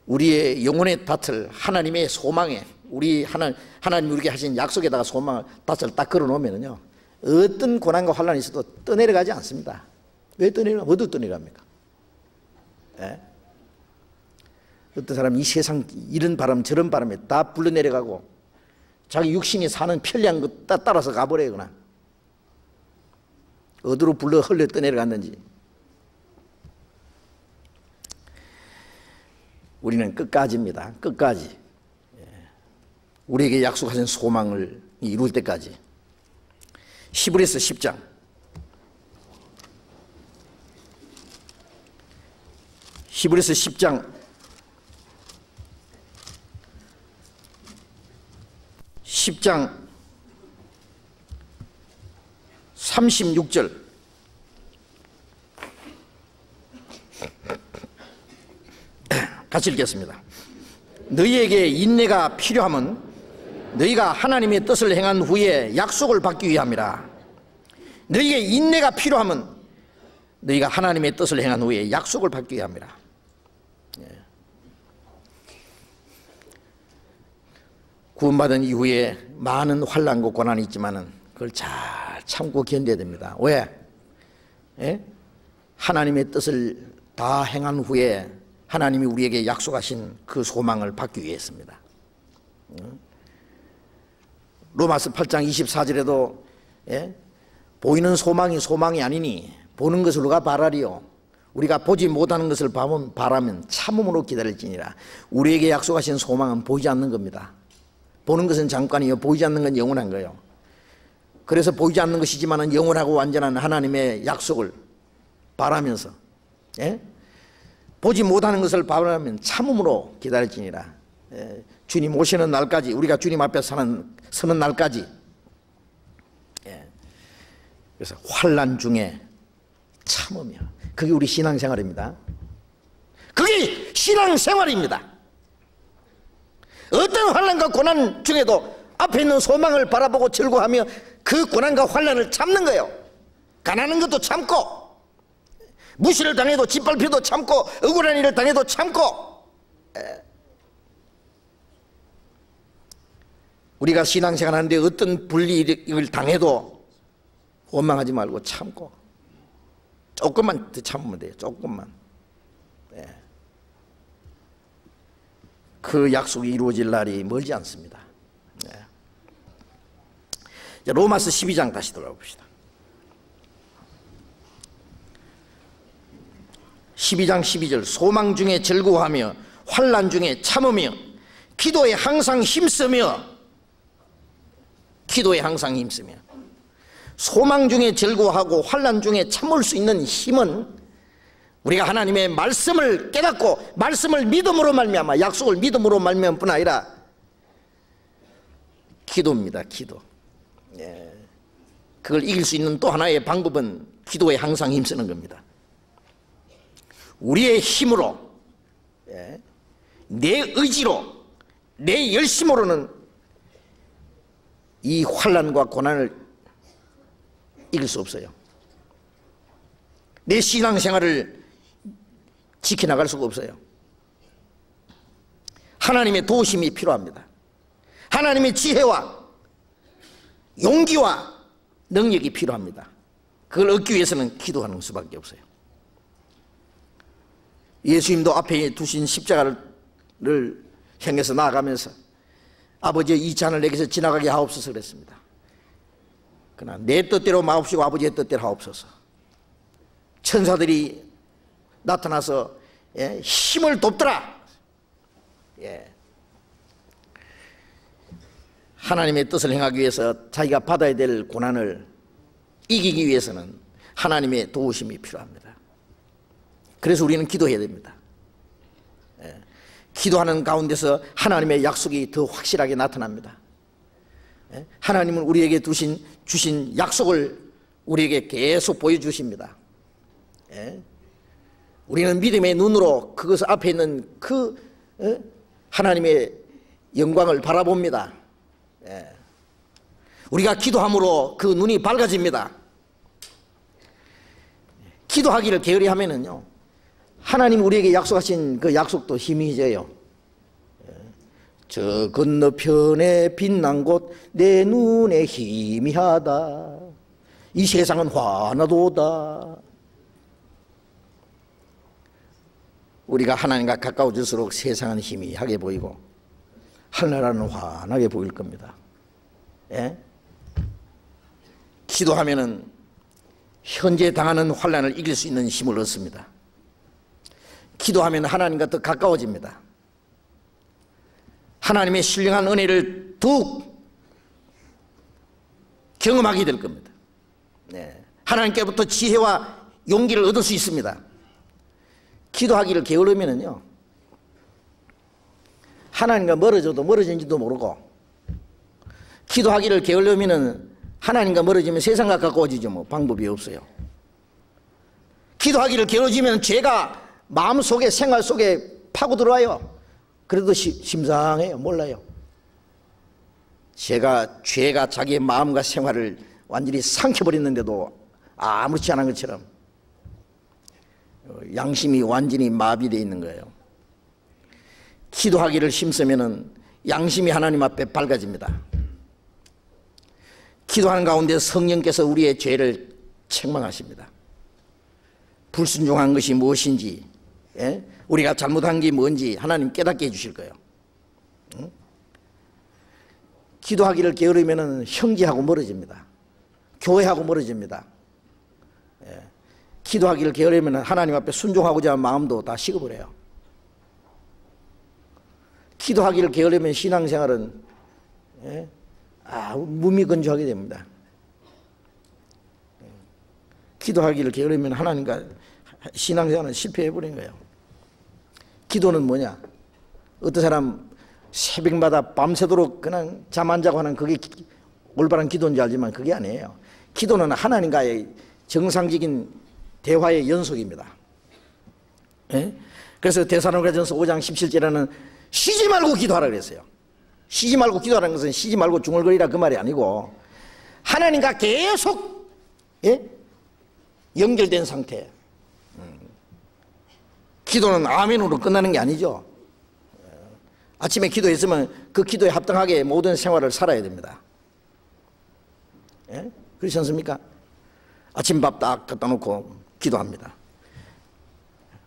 우리의 영혼의 닻을 하나님의 소망에 하나님 우리에게 하신 약속에다가 소망을 닻을 딱 걸어놓으면요 어떤 고난과 환난이 있어도 떠내려가지 않습니다. 왜 떠내려가? 어디로 떠내려갑니까? 예? 어떤 사람이 이 세상 이런 바람 저런 바람에 다 불러내려가고 자기 육신이 사는 편리한 것 따라서 가버려요. 그냥 어디로 흘러 떠내려갔는지. 우리는 끝까지입니다. 끝까지. 우리에게 약속하신 소망을 이룰 때까지. 히브리서 10장 10장 36절 같이 읽겠습니다. 너희에게 인내가 필요함은 너희가 하나님의 뜻을 행한 후에 약속을 받기 위함이라. 너희에게 인내가 필요함은 너희가 하나님의 뜻을 행한 후에 약속을 받기 위함이라. 구원받은 이후에 많은 환난과 고난이 있지만은 그걸 잘 참고 견뎌야 됩니다. 왜? 예? 하나님의 뜻을 다 행한 후에 하나님이 우리에게 약속하신 그 소망을 받기 위해서입니다. 로마서 8장 24절에도 예? 보이는 소망이 아니니 보는 것을 누가 바라리요? 우리가 보지 못하는 것을 바라면 참음으로 기다릴지니라. 우리에게 약속하신 소망은 보이지 않는 겁니다. 보는 것은 잠깐이요 보이지 않는 건 영원한 거예요. 그래서 보이지 않는 것이지만 영원하고 완전한 하나님의 약속을 바라면서 예? 보지 못하는 것을 바라면 참음으로 기다릴지니라. 예? 주님 오시는 날까지, 우리가 주님 앞에 서는 날까지. 예. 그래서 환난 중에 참으며, 그게 우리 신앙생활입니다. 그게 신앙생활입니다. 어떤 환난과 고난 중에도 앞에 있는 소망을 바라보고 즐거워하며 그 고난과 환난을 참는 거예요. 가난한 것도 참고, 무시를 당해도 짓밟혀도 참고, 억울한 일을 당해도 참고. 우리가 신앙생활 하는데 어떤 불이익을 당해도 원망하지 말고 참고, 조금만 더 참으면 돼요. 조금만. 그 약속이 이루어질 날이 멀지 않습니다. 로마서 12장 다시 돌아가 봅시다. 12장 12절 소망 중에 즐거워하며 환난 중에 참으며 기도에 항상 힘쓰며. 기도에 항상 힘쓰며. 소망 중에 즐거워하고 환난 중에 참을 수 있는 힘은 우리가 하나님의 말씀을 깨닫고 말씀을 믿음으로 말미암아, 약속을 믿음으로 말미암을 뿐 아니라 기도입니다. 기도. 그걸 이길 수 있는 또 하나의 방법은 기도에 항상 힘쓰는 겁니다. 우리의 힘으로, 내 의지로, 내 열심으로는 이 환난과 고난을 이길 수 없어요. 내 신앙생활을 지켜나갈 수가 없어요. 하나님의 도우심이 필요합니다. 하나님의 지혜와 용기와 능력이 필요합니다. 그걸 얻기 위해서는 기도하는 수밖에 없어요. 예수님도 앞에 두신 십자가를 향해서 나아가면서 아버지 이 잔을 내게서 지나가게 하옵소서 그랬습니다. 그러나 내 뜻대로 마옵시고 아버지의 뜻대로 하옵소서. 천사들이 나타나서 힘을 돕더라. 하나님의 뜻을 행하기 위해서 자기가 받아야 될 고난을 이기기 위해서는 하나님의 도우심이 필요합니다. 그래서 우리는 기도해야 됩니다. 기도하는 가운데서 하나님의 약속이 더 확실하게 나타납니다. 하나님은 우리에게 주신 약속을 우리에게 계속 보여주십니다. 우리는 믿음의 눈으로 그것 앞에 있는 그 하나님의 영광을 바라봅니다. 우리가 기도함으로 그 눈이 밝아집니다. 기도하기를 게으리 하면은요 하나님 우리에게 약속하신 그 약속도 희미해져요. 저 건너편에 빛난 곳 내 눈에 희미하다. 이 세상은 환하도다. 우리가 하나님과 가까워질수록 세상은 희미하게 보이고 하늘나라는 환하게 보일 겁니다. 예? 기도하면은 현재 당하는 환난을 이길 수 있는 힘을 얻습니다. 기도하면 하나님과 더 가까워집니다. 하나님의 신령한 은혜를 더욱 경험하게 될 겁니다. 네. 하나님께부터 지혜와 용기를 얻을 수 있습니다. 기도하기를 게으르면은요, 하나님과 멀어져도 멀어진지도 모르고, 기도하기를 게으르면은 하나님과 멀어지면 세상과 가까워지죠. 뭐 방법이 없어요. 기도하기를 게으르면 죄가 마음속에 생활 속에 파고 들어와요. 그래도 심상해요. 몰라요. 죄가 자기의 마음과 생활을 완전히 삼켜버렸는데도 아무렇지 않은 것처럼 양심이 완전히 마비되어 있는 거예요. 기도하기를 힘쓰면은 양심이 하나님 앞에 밝아집니다. 기도하는 가운데 성령께서 우리의 죄를 책망하십니다. 불순종한 것이 무엇인지, 예? 우리가 잘못한 게 뭔지 하나님 깨닫게 해주실 거예요. 응? 기도하기를 게으르면 형제하고 멀어집니다. 교회하고 멀어집니다. 예. 기도하기를 게으르면 하나님 앞에 순종하고자 하는 마음도 다 식어버려요. 기도하기를 게으르면 신앙생활은, 예? 무미건조하게 됩니다. 기도하기를 게으르면 하나님과 신앙생활은 실패해버린 거예요. 기도는 뭐냐? 어떤 사람 새벽마다 밤새도록 그냥 잠 안 자고 하는 그게 올바른 기도인 줄 알지만 그게 아니에요. 기도는 하나님과의 정상적인 대화의 연속입니다. 예? 그래서 데살로니가전서 5장 17절에는 쉬지 말고 기도하라 그랬어요. 쉬지 말고 기도하라는 것은 쉬지 말고 중얼거리라 그 말이 아니고 하나님과 계속, 예? 연결된 상태. 기도는 아멘으로 끝나는 게 아니죠. 아침에 기도했으면 그 기도에 합당하게 모든 생활을 살아야 됩니다. 예? 그렇지 않습니까? 아침밥 딱 갖다 놓고 기도합니다.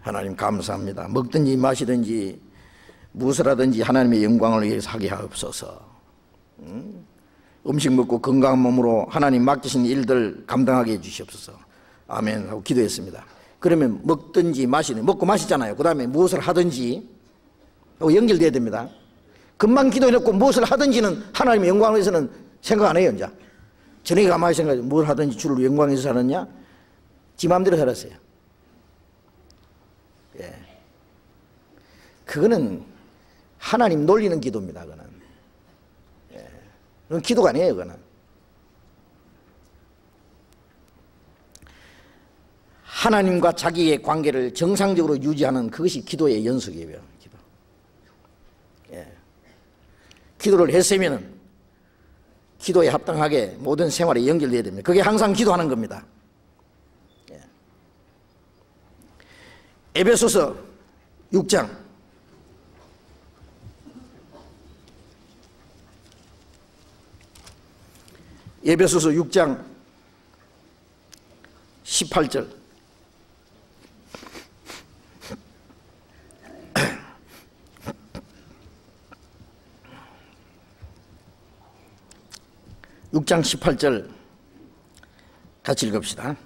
하나님 감사합니다. 먹든지 마시든지 무엇을 하든지 하나님의 영광을 위해서 하게 하옵소서. 음식 먹고 건강한 몸으로 하나님 맡기신 일들 감당하게 해주시옵소서. 아멘 하고 기도했습니다. 그러면 먹든지 마시든지, 먹고 마시잖아요. 그 다음에 무엇을 하든지 연결돼야 됩니다. 금방 기도해놓고 무엇을 하든지는 하나님의 영광을 위해서는 생각 안 해요. 이제 저녁에 가만히 생각해요. 뭘 하든지 주를 영광을 위해서 살았냐? 지 마음대로 살았어요. 예. 그거는 하나님 놀리는 기도입니다. 그거는. 예. 그건 기도가 아니에요. 그거는. 하나님과 자기의 관계를 정상적으로 유지하는 그것이 기도의 연속이에요. 기도. 예. 기도를 했으면 기도에 합당하게 모든 생활에 연결되어야 됩니다. 그게 항상 기도하는 겁니다. 예. 에베소서 6장 에베소서 6장 18절 (6장 18절) 같이 읽읍시다.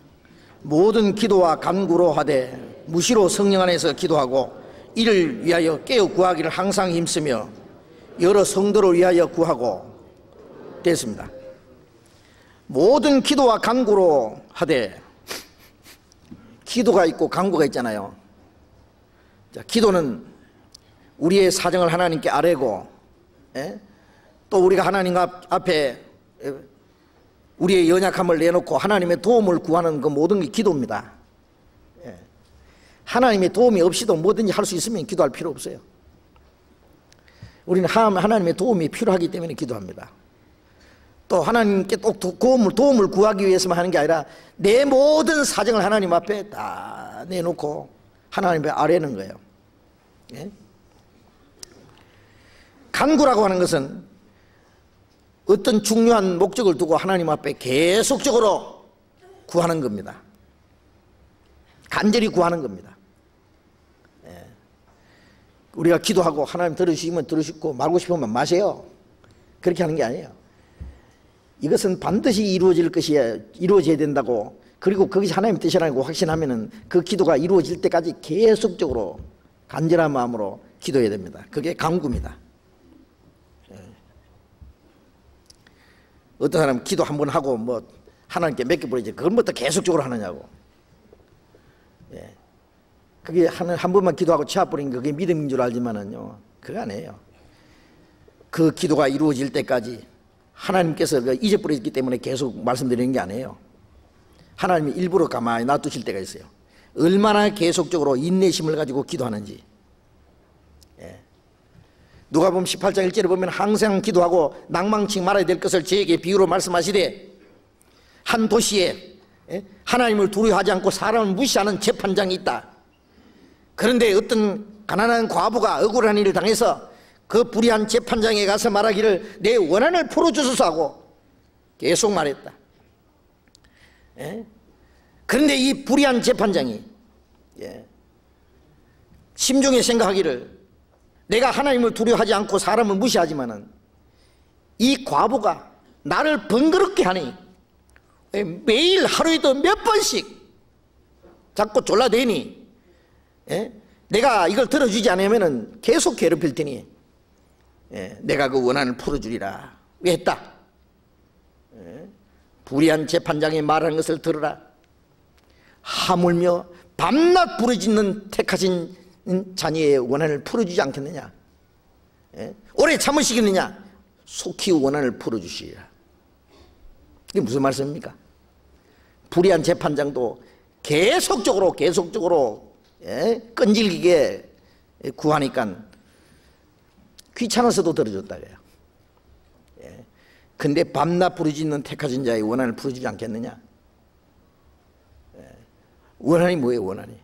모든 기도와 간구로 하되 무시로 성령 안에서 기도하고 이를 위하여 깨어 구하기를 항상 힘쓰며 여러 성도를 위하여 구하고 됐습니다. 모든 기도와 간구로 하되, 기도가 있고 간구가 있잖아요. 자, 기도는 우리의 사정을 하나님께 아뢰고, 예? 또 우리가 하나님 앞에 우리의 연약함을 내놓고 하나님의 도움을 구하는 그 모든 게 기도입니다. 예. 하나님의 도움이 없이도 뭐든지 할 수 있으면 기도할 필요 없어요. 우리는 하나님의 도움이 필요하기 때문에 기도합니다. 또 하나님께 또 도움을 구하기 위해서만 하는 게 아니라 내 모든 사정을 하나님 앞에 다 내놓고 하나님의 아뢰는 거예요. 예? 간구라고 하는 것은 어떤 중요한 목적을 두고 하나님 앞에 계속적으로 구하는 겁니다. 간절히 구하는 겁니다. 예. 우리가 기도하고 하나님 들으시면 들으시고 말고 싶으면 마세요. 그렇게 하는 게 아니에요. 이것은 반드시 이루어져야 된다고, 그리고 그것이 하나님의 뜻이라고 확신하면은 그 기도가 이루어질 때까지 계속적으로 간절한 마음으로 기도해야 됩니다. 그게 간구입니다. 어떤 사람은 기도 한 번 하고 뭐 하나님께 맡겨버리지 그걸 뭐 또 계속적으로 하느냐고. 예. 그게 한 번만 기도하고 치워버린 그게 믿음인 줄 알지만은요, 그거 아니에요. 그 기도가 이루어질 때까지 하나님께서 잊어버렸기 때문에 계속 말씀드리는 게 아니에요. 하나님이 일부러 가만히 놔두실 때가 있어요. 얼마나 계속적으로 인내심을 가지고 기도하는지. 예. 누가복음 18장 1절에 보면 항상 기도하고 낭망치 말아야 될 것을 저에게 비유로 말씀하시되, 한 도시에 하나님을 두려워하지 않고 사람을 무시하는 재판장이 있다. 그런데 어떤 가난한 과부가 억울한 일을 당해서 그 불의한 재판장에 가서 말하기를 내 원한을 풀어주소서 하고 계속 말했다. 그런데 이 불의한 재판장이 심중에 생각하기를 내가 하나님을 두려워하지 않고 사람을 무시하지만은 이 과부가 나를 번거롭게 하니 매일 하루에도 몇 번씩 자꾸 졸라대니 내가 이걸 들어주지 않으면은 계속 괴롭힐 테니 내가 그 원한을 풀어주리라. 왜 했다? 불의한 재판장이 말하는 것을 들으라. 하물며 밤낮 부르짖는 택하신 자녀의 원한을 풀어주지 않겠느냐? 오래 참으시겠느냐? 속히 원한을 풀어주시리라. 이게 무슨 말씀입니까? 불의한 재판장도 계속적으로 끈질기게 구하니까 귀찮아서도 들어줬다 그래요. 근데 밤낮 부르짖는 택하신 자의 원한을 풀어주지 않겠느냐? 원한이 뭐예요, 원한이?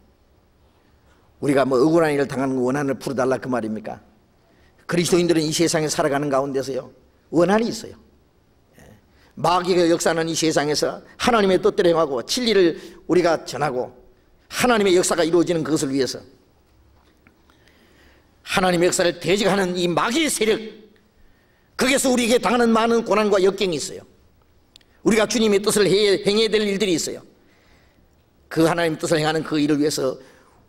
우리가 뭐 억울한 일을 당하는 원한을 풀어달라 그 말입니까? 그리스도인들은 이 세상에 살아가는 가운데서요, 원한이 있어요. 마귀가 역사하는 이 세상에서 하나님의 뜻대로 행하고 진리를 우리가 전하고 하나님의 역사가 이루어지는 그것을 위해서 하나님의 역사를 대적하는 이 마귀의 세력, 거기에서 우리에게 당하는 많은 고난과 역경이 있어요. 우리가 주님의 뜻을 행해야 될 일들이 있어요. 그 하나님의 뜻을 행하는 그 일을 위해서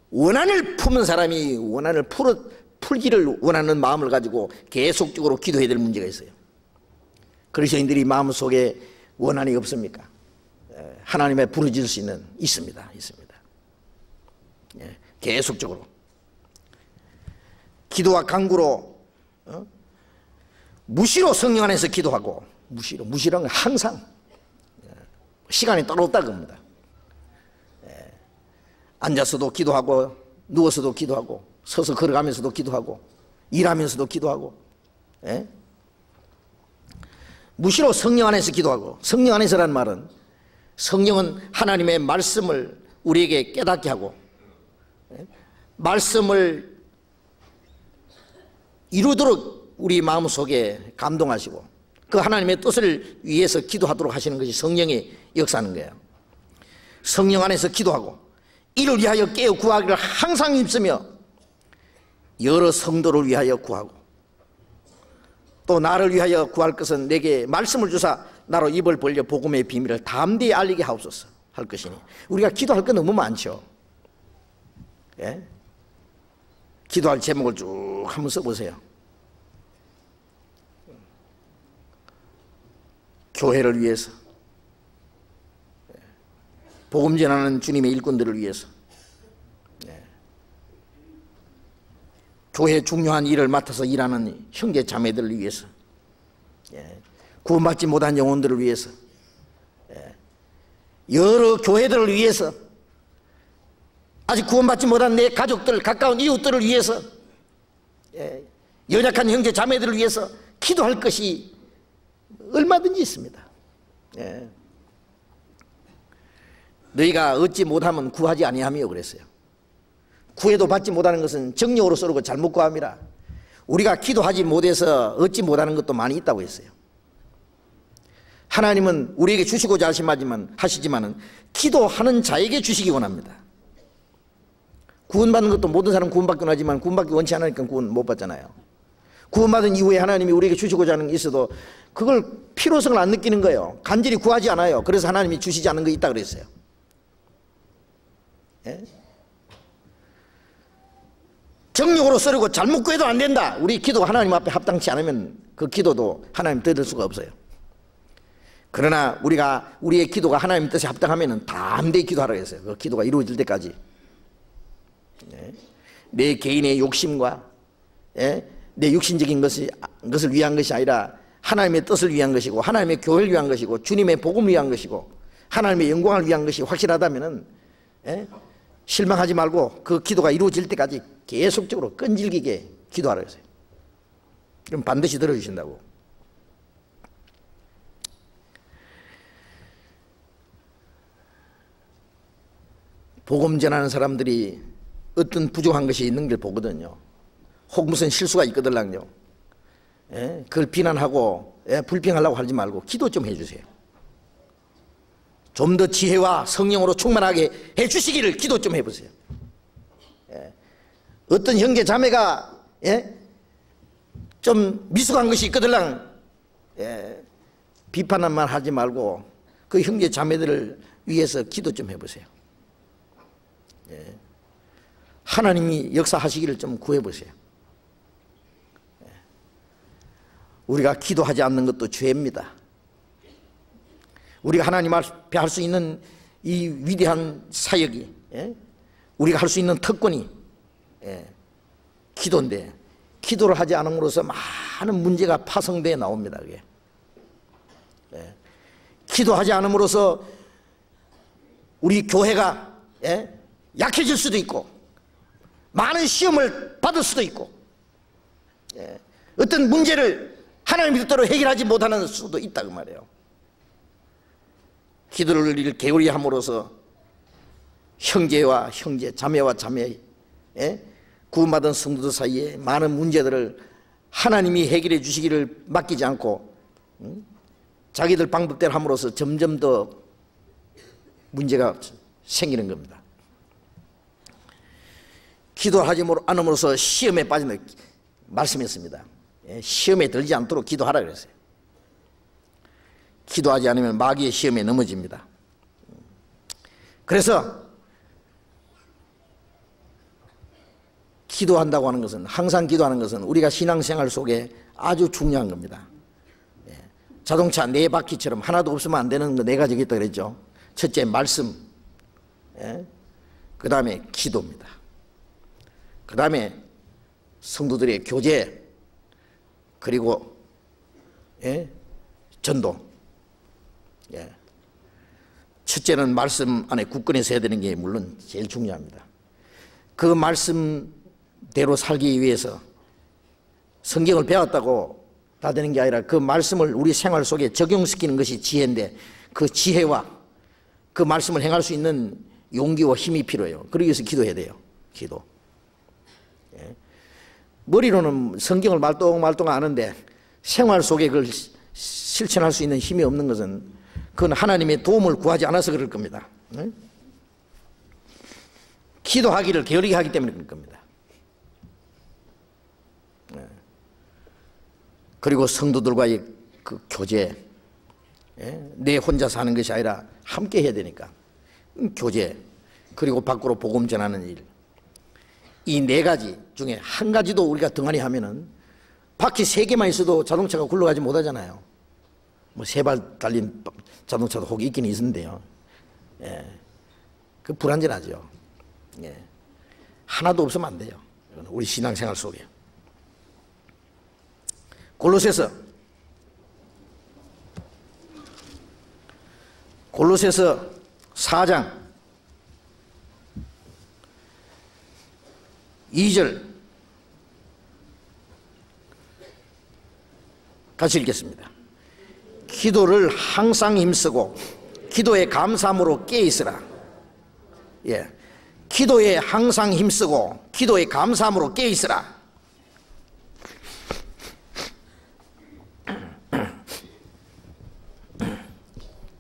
원한을 품은 사람이 원한을 풀기를 원하는 마음을 가지고 계속적으로 기도해야 될 문제가 있어요. 그리스도인들이 마음속에 원한이 없습니까? 하나님의 부르짖을 수 있습니다. 계속적으로 기도와 간구로 무시로 성령 안에서 기도하고, 무시로는 항상 시간이 따로 없다고 합니다. 앉아서도 기도하고, 누워서도 기도하고, 서서 걸어가면서도 기도하고, 일하면서도 기도하고, 무시로 성령 안에서 기도하고. 성령 안에서란 말은 성령은 하나님의 말씀을 우리에게 깨닫게 하고 말씀을 이루도록 우리 마음속에 감동하시고 그 하나님의 뜻을 위해서 기도하도록 하시는 것이 성령의 역사하는 거예요. 성령 안에서 기도하고 이를 위하여 깨어 구하기를 항상 힘쓰며 여러 성도를 위하여 구하고 또 나를 위하여 구할 것은 내게 말씀을 주사 나로 입을 벌려 복음의 비밀을 담대히 알리게 하옵소서 할 것이니. 우리가 기도할 거 너무 많죠. 기도할 제목을 쭉 한번 써보세요. 교회를 위해서, 복음 전하는 주님의 일꾼들을 위해서, 교회 중요한 일을 맡아서 일하는 형제 자매들을 위해서, 구원받지 못한 영혼들을 위해서, 여러 교회들을 위해서, 아직 구원받지 못한 내 가족들, 가까운 이웃들을 위해서, 연약한 형제 자매들을 위해서 기도할 것이 얼마든지 있습니다. 너희가 얻지 못하면 구하지 아니하며 그랬어요. 구해도 받지 못하는 것은 정력으로 쏘르고 잘못 구함이라. 우리가 기도하지 못해서 얻지 못하는 것도 많이 있다고 했어요. 하나님은 우리에게 주시고자 하시지만은 기도하는 자에게 주시기 원합니다. 구원받는 것도 모든 사람 구원받긴 하지만 구원받기 원치 않으니까 구원 못 받잖아요. 구원받은 이후에 하나님이 우리에게 주시고자 하는 게 있어도 그걸 필요성을 안 느끼는 거예요. 간절히 구하지 않아요. 그래서 하나님이 주시지 않는 거 있다 그랬어요. 예? 정욕으로 쏘르고 잘못 구해도 안 된다. 우리 기도가 하나님 앞에 합당치 않으면 그 기도도 하나님 뜻을 수가 없어요. 그러나 우리가 우리의 기도가 하나님 뜻에 합당하면 담대히 기도하라고 했어요. 그 기도가 이루어질 때까지. 예? 내 개인의 욕심과 내 육신적인 것을 위한 것이 아니라 하나님의 뜻을 위한 것이고 하나님의 교회를 위한 것이고 주님의 복음을 위한 것이고 하나님의 영광을 위한 것이 확실하다면은 실망하지 말고 그 기도가 이루어질 때까지 계속적으로 끈질기게 기도하라고 했어요. 그럼 반드시 들어주신다고. 복음 전하는 사람들이 어떤 부족한 것이 있는 걸 보거든요. 혹 무슨 실수가 있거든요. 그걸 비난하고 불평하려고 하지 말고 기도 좀 해주세요. 좀 더 지혜와 성령으로 충만하게 해주시기를 기도 좀 해보세요. 어떤 형제 자매가 좀 미숙한 것이 있거든요. 비판만 하지 말고 그 형제 자매들을 위해서 기도 좀 해보세요. 하나님이 역사하시기를 좀 구해보세요. 우리가 기도하지 않는 것도 죄입니다. 우리가 하나님 앞에 할 수 있는 이 위대한 사역이 우리가 할 수 있는 특권이 기도인데 기도를 하지 않음으로써 많은 문제가 파생되어 나옵니다. 그게. 기도하지 않음으로써 우리 교회가 약해질 수도 있고 많은 시험을 받을 수도 있고 어떤 문제를 하나님 뜻대로 해결하지 못하는 수도 있다 그 말이에요. 기도를 게을리 함으로써 형제와 형제, 자매와 자매, 구원받은 성도들 사이에 많은 문제들을 하나님이 해결해 주시기를 맡기지 않고 자기들 방법대로 함으로써 점점 더 문제가 생기는 겁니다. 기도하지 않음으로써 시험에 빠진다 말씀했습니다. 시험에 들지 않도록 기도하라 그랬어요. 기도하지 않으면 마귀의 시험에 넘어집니다. 그래서 기도한다고 하는 것은 항상 기도하는 것은 우리가 신앙생활 속에 아주 중요한 겁니다. 자동차 4바퀴처럼 하나도 없으면 안 되는 거 4가지가 있다고 그랬죠. 첫째 말씀, 그 다음에 기도입니다. 그 다음에 성도들의 교제, 그리고 전도. 첫째는 말씀 안에 굳건히 서야 되는 게 물론 제일 중요합니다. 그 말씀대로 살기 위해서 성경을 배웠다고 다 되는 게 아니라 그 말씀을 우리 생활 속에 적용시키는 것이 지혜인데 그 지혜와 그 말씀을 행할 수 있는 용기와 힘이 필요해요. 그러기 위해서 기도해야 돼요. 기도. 머리로는 성경을 말똥말똥 아는데 생활 속에 그걸 실천할 수 있는 힘이 없는 것은 그건 하나님의 도움을 구하지 않아서 그럴 겁니다. 기도하기를 게으르게 하기 때문에 그럴 겁니다. 그리고 성도들과의 그 교제, 내 혼자 사는 것이 아니라 함께 해야 되니까 교제, 그리고 밖으로 복음 전하는 일, 이 4가지 중에 한 가지도 우리가 등한히 하면은 바퀴 3개만 있어도 자동차가 굴러가지 못하잖아요. 뭐 3발 달린 자동차도 혹 있긴 있는데요. 그 불안전하죠. 하나도 없으면 안 돼요. 우리 신앙생활 속에. 골로새서 4장 2절 같이 읽겠습니다. 기도를 항상 힘쓰고 기도에 감사함으로 깨어있으라. 기도에 항상 힘쓰고 기도에 감사함으로 깨어있으라.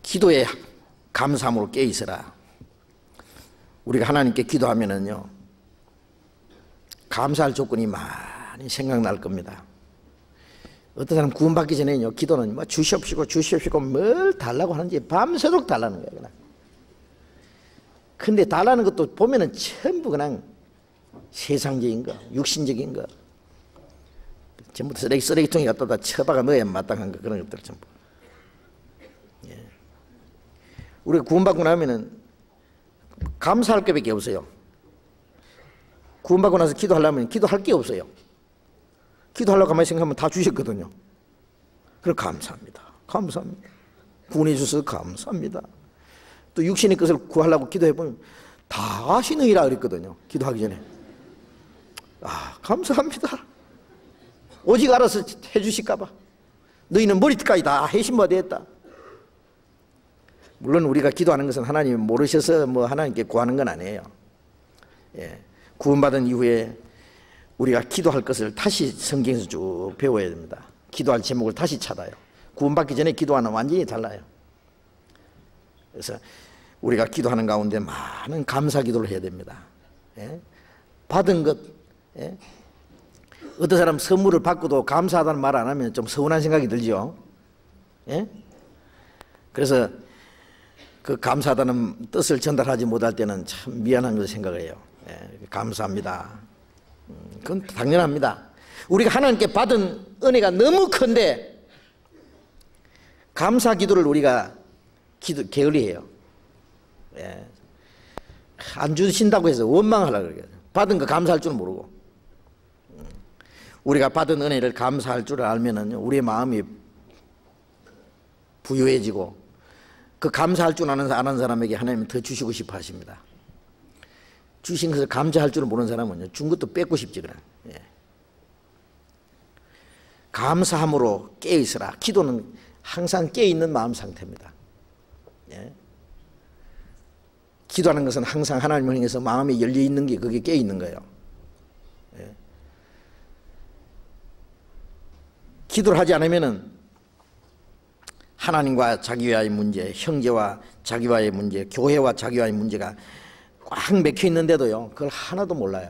기도에 감사함으로 깨어있으라. 우리가 하나님께 기도하면은요, 감사할 조건이 많이 생각날 겁니다. 어떤 사람 구원받기 전에요, 기도는 뭐 주시옵시고 주시옵시고 뭘 달라고 하는지 밤새도록 달라는 거예요. 그냥. 근데 달라는 것도 보면은 전부 그냥 세상적인 거, 육신적인 거, 전부 쓰레기통에 갖다 처박아 넣어야 마땅한 거, 그런 것들 전부. 예. 우리가 구원받고 나면은 감사할 것밖에 없어요. 구원받고 나서 기도하려면 기도할 게 없어요. 기도하려고 가만히 생각하면 다 주셨거든요. 그럼 감사합니다. 감사합니다. 구원해 주셔서 감사합니다. 또 육신의 것을 구하려고 기도해보면 다 하시느니라 그랬거든요. 기도하기 전에. 아, 감사합니다. 오직 알아서 해주실까봐. 너희는 머리끝까지 다 해신바 되었다. 물론 우리가 기도하는 것은 하나님이 모르셔서 뭐 하나님께 구하는 건 아니에요. 예. 구원받은 이후에 우리가 기도할 것을 다시 성경에서 쭉 배워야 됩니다. 기도할 제목을 다시 찾아요. 구원받기 전에 기도하는 완전히 달라요. 그래서 우리가 기도하는 가운데 많은 감사 기도를 해야 됩니다. 예? 받은 것, 예? 어떤 사람 선물을 받고도 감사하다는 말 안 하면 좀 서운한 생각이 들죠. 예? 그래서 그 감사하다는 뜻을 전달하지 못할 때는 참 미안한 것을 생각해요. 예, 감사합니다. 그건 당연합니다. 우리가 하나님께 받은 은혜가 너무 큰데 감사 기도를 우리가 게을리해요. 예. 안 주신다고 해서 원망하려고 그래요. 받은 거 감사할 줄 모르고. 우리가 받은 은혜를 감사할 줄 알면은 우리의 마음이 부유해지고 그 감사할 줄 아는 사람에게 하나님은 더 주시고 싶어 하십니다. 주신 것을 감사할 줄 모르는 사람은요, 준 것도 뺏고 싶지 그래. 예. 감사함으로 깨어있으라. 기도는 항상 깨어있는 마음 상태입니다. 예. 기도하는 것은 항상 하나님을 향해서 마음이 열려있는 게 그게 깨어있는 거예요. 예. 기도를 하지 않으면은 하나님과 자기와의 문제, 형제와 자기와의 문제, 교회와 자기와의 문제가 꽉 맥혀 있는데도요, 그걸 하나도 몰라요.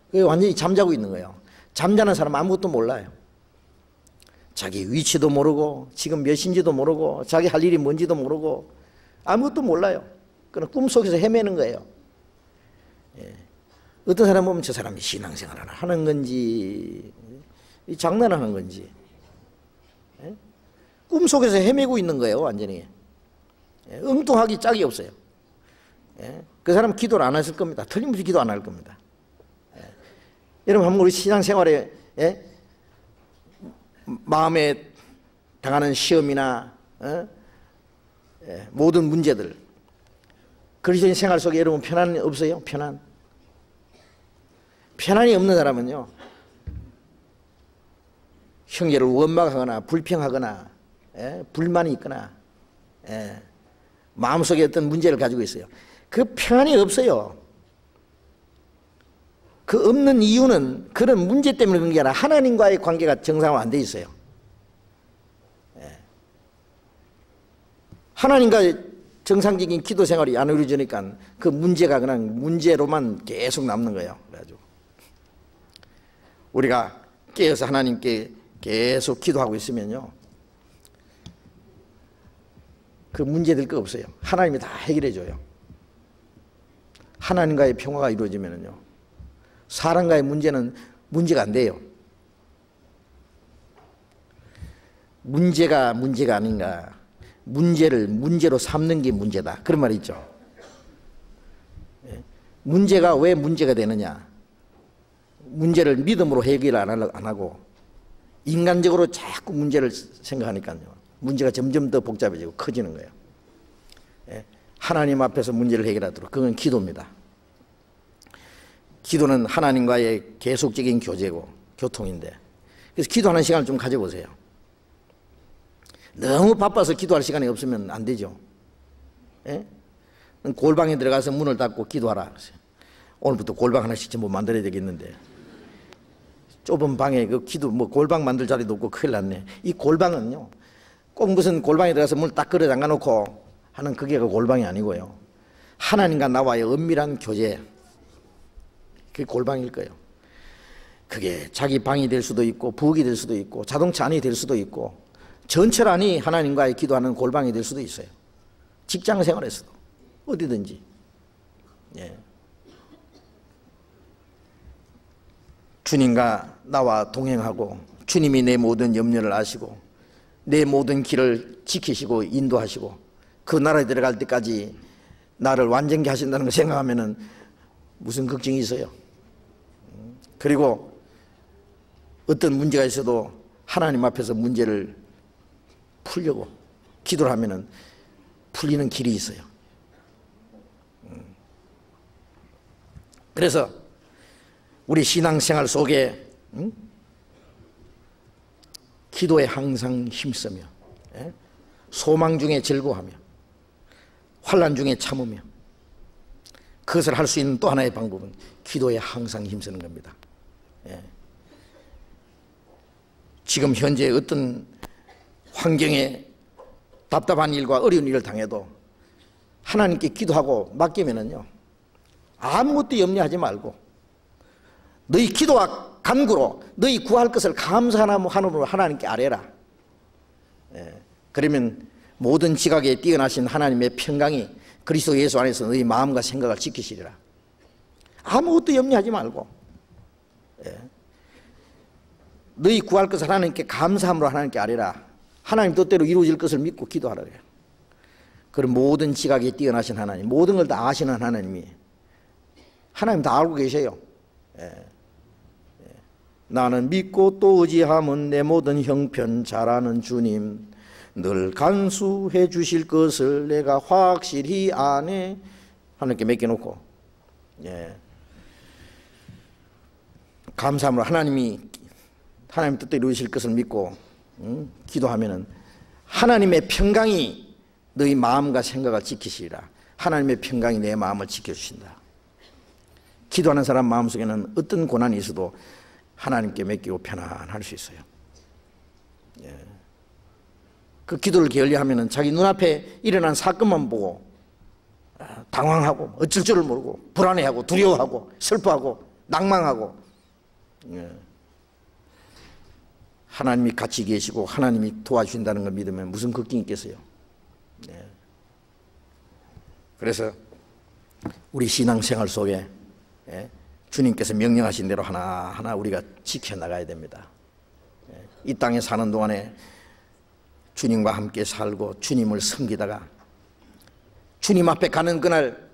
그게 완전히 잠자고 있는 거예요. 잠자는 사람 아무것도 몰라요. 자기 위치도 모르고, 지금 몇 시인지도 모르고, 자기 할 일이 뭔지도 모르고, 아무것도 몰라요. 그냥 꿈속에서 헤매는 거예요. 예. 어떤 사람 보면 저 사람이 신앙생활을 하는 건지, 장난하는 건지, 예? 꿈속에서 헤매고 있는 거예요, 완전히. 예, 엉뚱하기 짝이 없어요. 예, 그 사람 기도를 안 했을 겁니다. 틀림없이 기도 안 할 겁니다. 예, 여러분 한번 우리 신앙생활에 마음에 당하는 시험이나 모든 문제들, 그리스도인 생활 속에 여러분 편안이 없어요? 편안이 없는 사람은요, 형제를 원망하거나 불평하거나 불만이 있거나 마음속에 어떤 문제를 가지고 있어요. 그 평안이 없어요. 그 없는 이유는 그런 문제 때문에 그런 게 아니라 하나님과의 관계가 정상화 안 돼 있어요. 하나님과 정상적인 기도 생활이 안 이루어지니까 그 문제가 그냥 문제로만 계속 남는 거예요. 그래가지고 우리가 깨어서 하나님께 계속 기도하고 있으면요, 그 문제될 거 없어요. 하나님이 다 해결해 줘요. 하나님과의 평화가 이루어지면요, 사람과의 문제는 문제가 안 돼요. 문제가 아닌가, 문제를 문제로 삼는 게 문제다, 그런 말이 있죠. 문제가 왜 문제가 되느냐, 문제를 믿음으로 해결 안 하고 인간적으로 자꾸 문제를 생각하니까요, 문제가 점점 더 복잡해지고 커지는 거예요. 하나님 앞에서 문제를 해결하도록, 그건 기도입니다. 기도는 하나님과의 계속적인 교제고 교통인데, 그래서 기도하는 시간을 좀 가져보세요. 너무 바빠서 기도할 시간이 없으면 안 되죠. 골방에 들어가서 문을 닫고 기도하라. 오늘부터 골방 하나씩 좀 만들어야 되겠는데, 좁은 방에 그 기도 골방 만들 자리도 없고 큰일 났네. 이 골방은요, 꼭 무슨 골방에 들어가서 문을 딱 걸어 잠가 놓고 하는 그게 그 골방이 아니고요, 하나님과 나와의 은밀한 교제, 그게 골방일 거예요. 그게 자기 방이 될 수도 있고 부엌이 될 수도 있고 자동차 안이 될 수도 있고 전철안이 하나님과의 기도하는 골방이 될 수도 있어요. 직장 생활에서도 어디든지. 예. 주님과 나와 동행하고 주님이 내 모든 염려를 아시고 내 모든 길을 지키시고 인도하시고 그 나라에 들어갈 때까지 나를 완전케 하신다는 걸 생각하면은 무슨 걱정이 있어요. 그리고 어떤 문제가 있어도 하나님 앞에서 문제를 풀려고 기도를 하면은 풀리는 길이 있어요. 그래서 우리 신앙생활 속에 기도에 항상 힘쓰며 소망 중에 즐거워하며 환난 중에 참으며 그것을 할 수 있는 또 하나의 방법은 기도에 항상 힘쓰는 겁니다. 지금 현재 어떤 환경에 답답한 일과 어려운 일을 당해도 하나님께 기도하고 맡기면은요, 아무것도 염려하지 말고 너희 기도와 간구로 너희 구할 것을 감사함으로 하나님께 아뢰라. 그러면 모든 지각에 뛰어나신 하나님의 평강이 그리스도 예수 안에서 너희 마음과 생각을 지키시리라. 아무것도 염려하지 말고 너희 구할 것을 하나님께 감사함으로 하나님께 아뢰라. 하나님 뜻대로 이루어질 것을 믿고 기도하라 그래요. 그럼 모든 지각에 뛰어나신 하나님, 모든 걸 다 아시는 하나님이, 하나님 다 알고 계셔요. 나는 믿고 또 의지함은 내 모든 형편 잘 아는 주님, 늘 간수해 주실 것을 내가 확실히 아네. 하나님께 맡겨놓고 감사함으로 하나님 뜻대로 이루실 것을 믿고 기도하면은 하나님의 평강이 너희 마음과 생각을 지키시리라. 하나님의 평강이 내 마음을 지켜주신다. 기도하는 사람 마음속에는 어떤 고난이 있어도 하나님께 맡기고 편안할 수 있어요. 그 기도를 게을리하면은 자기 눈앞에 일어난 사건만 보고 당황하고 어쩔 줄을 모르고 불안해하고 두려워하고 슬퍼하고 낭망하고, 하나님이 같이 계시고 하나님이 도와주신다는 걸 믿으면 무슨 걱정이 있겠어요. 그래서 우리 신앙생활 속에 주님께서 명령하신 대로 하나하나 우리가 지켜나가야 됩니다. 이 땅에 사는 동안에 주님과 함께 살고 주님을 섬기다가 주님 앞에 가는 그날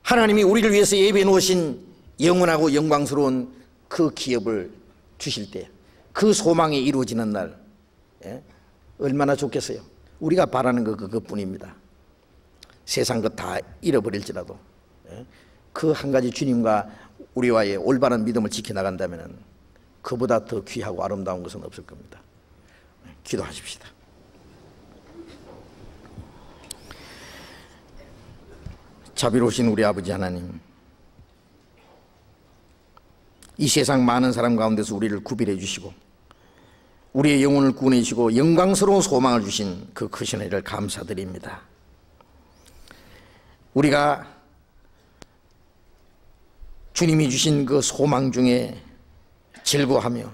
하나님이 우리를 위해서 예비해 놓으신 영원하고 영광스러운 그 기업을 주실 때, 그 소망이 이루어지는 날, 얼마나 좋겠어요. 우리가 바라는 거 그것뿐입니다. 세상 것 다 잃어버릴지라도 그 한 가지 주님과 우리와의 올바른 믿음을 지켜나간다면 그보다 더 귀하고 아름다운 것은 없을 겁니다. 기도하십시다. 자비로우신 우리 아버지 하나님, 이 세상 많은 사람 가운데서 우리를 구별해 주시고 우리의 영혼을 구원해 주시고 영광스러운 소망을 주신 그 크신 은혜를 감사드립니다. 우리가 주님이 주신 그 소망 중에 즐거워하며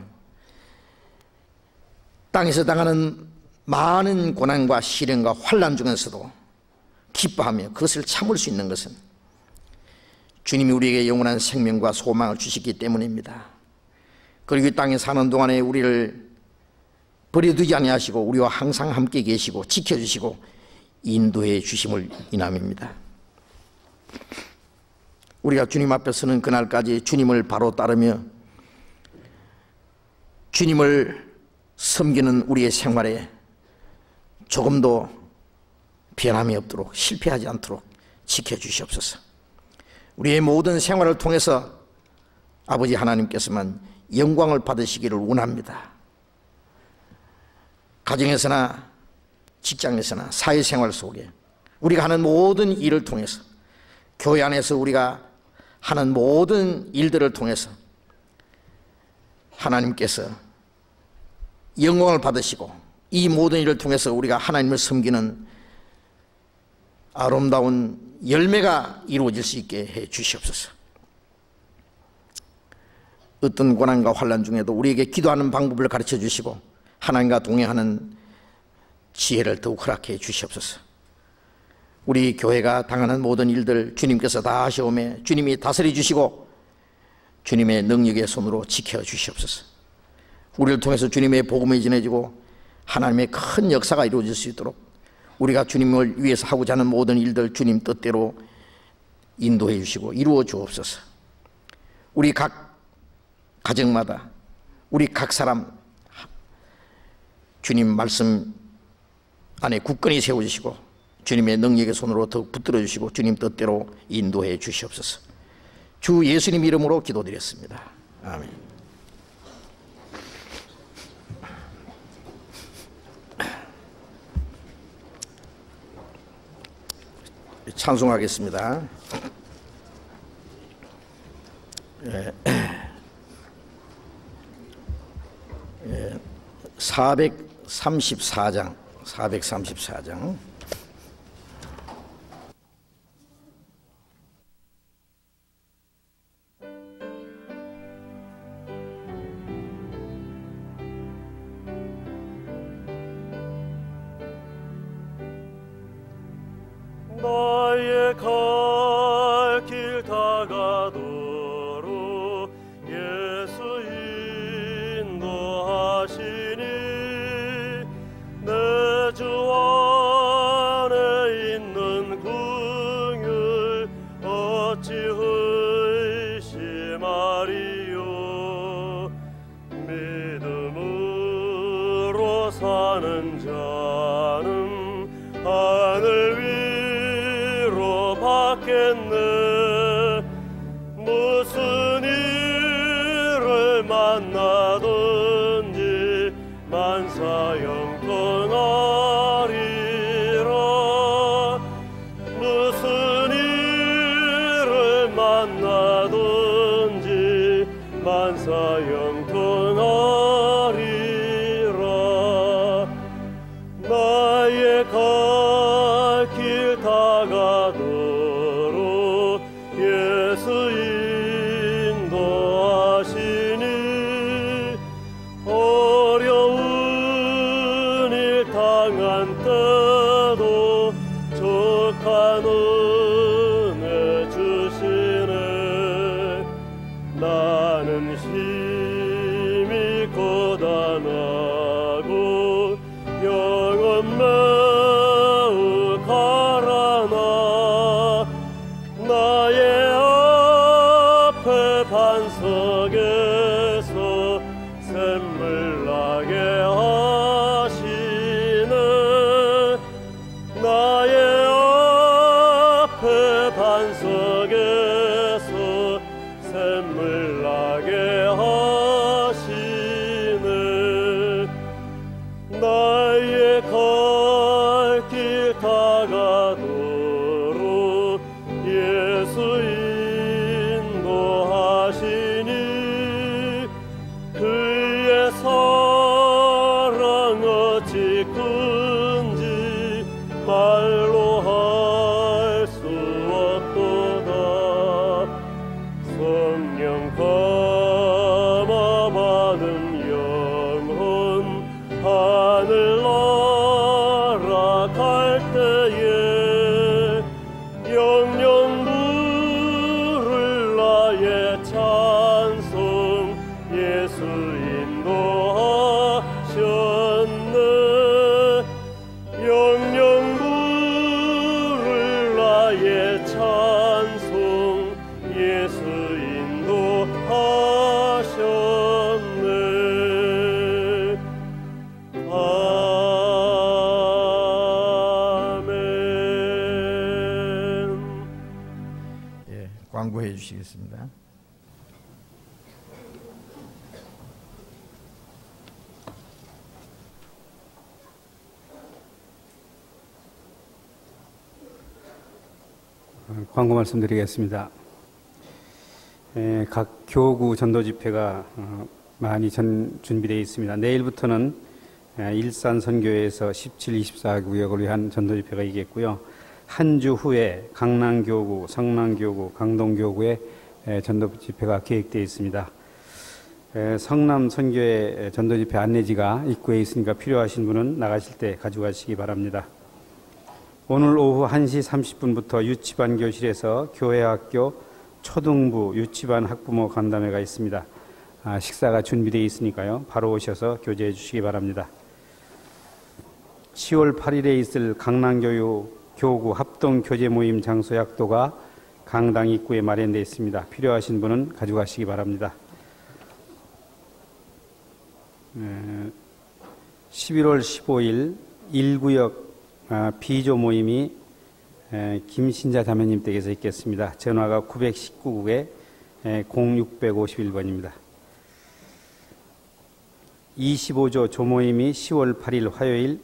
땅에서 당하는 많은 고난과 시련과 환난 중에서도 기뻐하며 그것을 참을 수 있는 것은 주님이 우리에게 영원한 생명과 소망을 주시기 때문입니다. 그리고 이 땅에 사는 동안에 우리를 버려두지 아니하시고 우리와 항상 함께 계시고 지켜주시고 인도해 주심을 인함입니다. 우리가 주님 앞에 서는 그날까지 주님을 바로 따르며 주님을 섬기는 우리의 생활에 조금도 변함이 없도록 실패하지 않도록 지켜주시옵소서. 우리의 모든 생활을 통해서 아버지 하나님께서만 영광을 받으시기를 원합니다. 가정에서나 직장에서나 사회생활 속에 우리가 하는 모든 일을 통해서, 교회 안에서 우리가 하는 모든 일들을 통해서 하나님께서 영광을 받으시고, 이 모든 일을 통해서 우리가 하나님을 섬기는 아름다운 열매가 이루어질 수 있게 해 주시옵소서. 어떤 고난과 환난 중에도 우리에게 기도하는 방법을 가르쳐 주시고 하나님과 동행하는 지혜를 더욱 허락해 주시옵소서. 우리 교회가 당하는 모든 일들 주님께서 다 하시오매 주님이 다스려 주시고 주님의 능력의 손으로 지켜 주시옵소서. 우리를 통해서 주님의 복음이 전해지고 하나님의 큰 역사가 이루어질 수 있도록 우리가 주님을 위해서 하고자 하는 모든 일들 주님 뜻대로 인도해 주시고 이루어 주옵소서. 우리 각 가정마다, 우리 각 사람 주님 말씀 안에 굳건히 세워주시고 주님의 능력의 손으로 더욱 붙들어 주시고 주님 뜻대로 인도해 주시옵소서. 주 예수님 이름으로 기도드렸습니다. 아멘. 찬송하겠습니다. 434장 434장 나의 갈 길 다가도록 예수 인도하시니 내 주 안에 있는 긍휼 어찌 의심하리요. 믿음으로 사는 자는 하늘 위로 받겠네. 무슨 일을 만나든지 만사형통하리라. 무슨 일을 만나든지 만사형통하리라. 나의 갈 길 다가도록 예수 인도하시니 어려운 일 당한 때도 족한 은혜 주시네. 나는 힘이 고단하고 영혼 매우 가라나. 나의 앞에 반석에서 샘물 나게 하시네. 나의 앞에 반석에서 샘물 나게 하시네. 나의 갈 길 다가도록 예수 인도하시니 그의 사랑 어찌 큰지 말로 할 수 없도다. 성령 감화받은 영혼 하늘 날아갈 때에 영영 부를 나의 찬송 예수 인도하셨네. 영영 부를 나의 찬송 예수 인도하셨네. 아멘. 예, 광고해 주시겠습니다. 광고 말씀드리겠습니다. 각 교구 전도 집회가 많이 준비되어 있습니다. 내일부터는 일산 선교회에서 17, 24구역을 위한 전도 집회가 있겠고요. 한 주 후에 강남교구, 성남교구, 강동교구의 전도 집회가 계획되어 있습니다. 성남 선교회 전도 집회 안내지가 입구에 있으니까 필요하신 분은 나가실 때 가져가시기 바랍니다. 오늘 오후 1시 30분부터 유치반 교실에서 교회학교 초등부 유치반 학부모 간담회가 있습니다. 식사가 준비되어 있으니까요. 바로 오셔서 교제해 주시기 바랍니다. 10월 8일에 있을 강남교구 합동교제 모임 장소 약도가 강당 입구에 마련되어 있습니다. 필요하신 분은 가져가시기 바랍니다. 11월 15일 1구역 비조 모임이 김신자 자매님 댁에서 있겠습니다. 전화가 919국에 0651번입니다. 25조 조모임이 10월 8일 화요일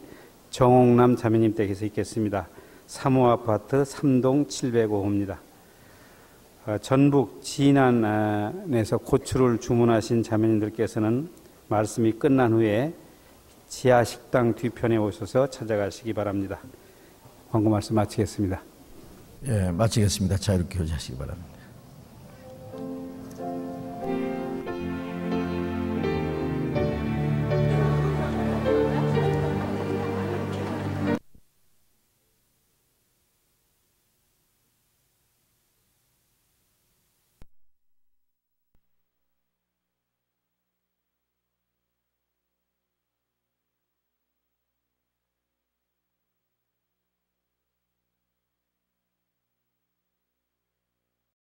정옥남 자매님 댁에서 있겠습니다. 3호 아파트 3동 705호입니다. 전북 진안에서 고추를 주문하신 자매님들께서는 말씀이 끝난 후에 지하 식당 뒤편에 오셔서 찾아가시기 바랍니다. 광고 말씀 마치겠습니다. 예, 마치겠습니다. 자유롭게 교제하시기 바랍니다.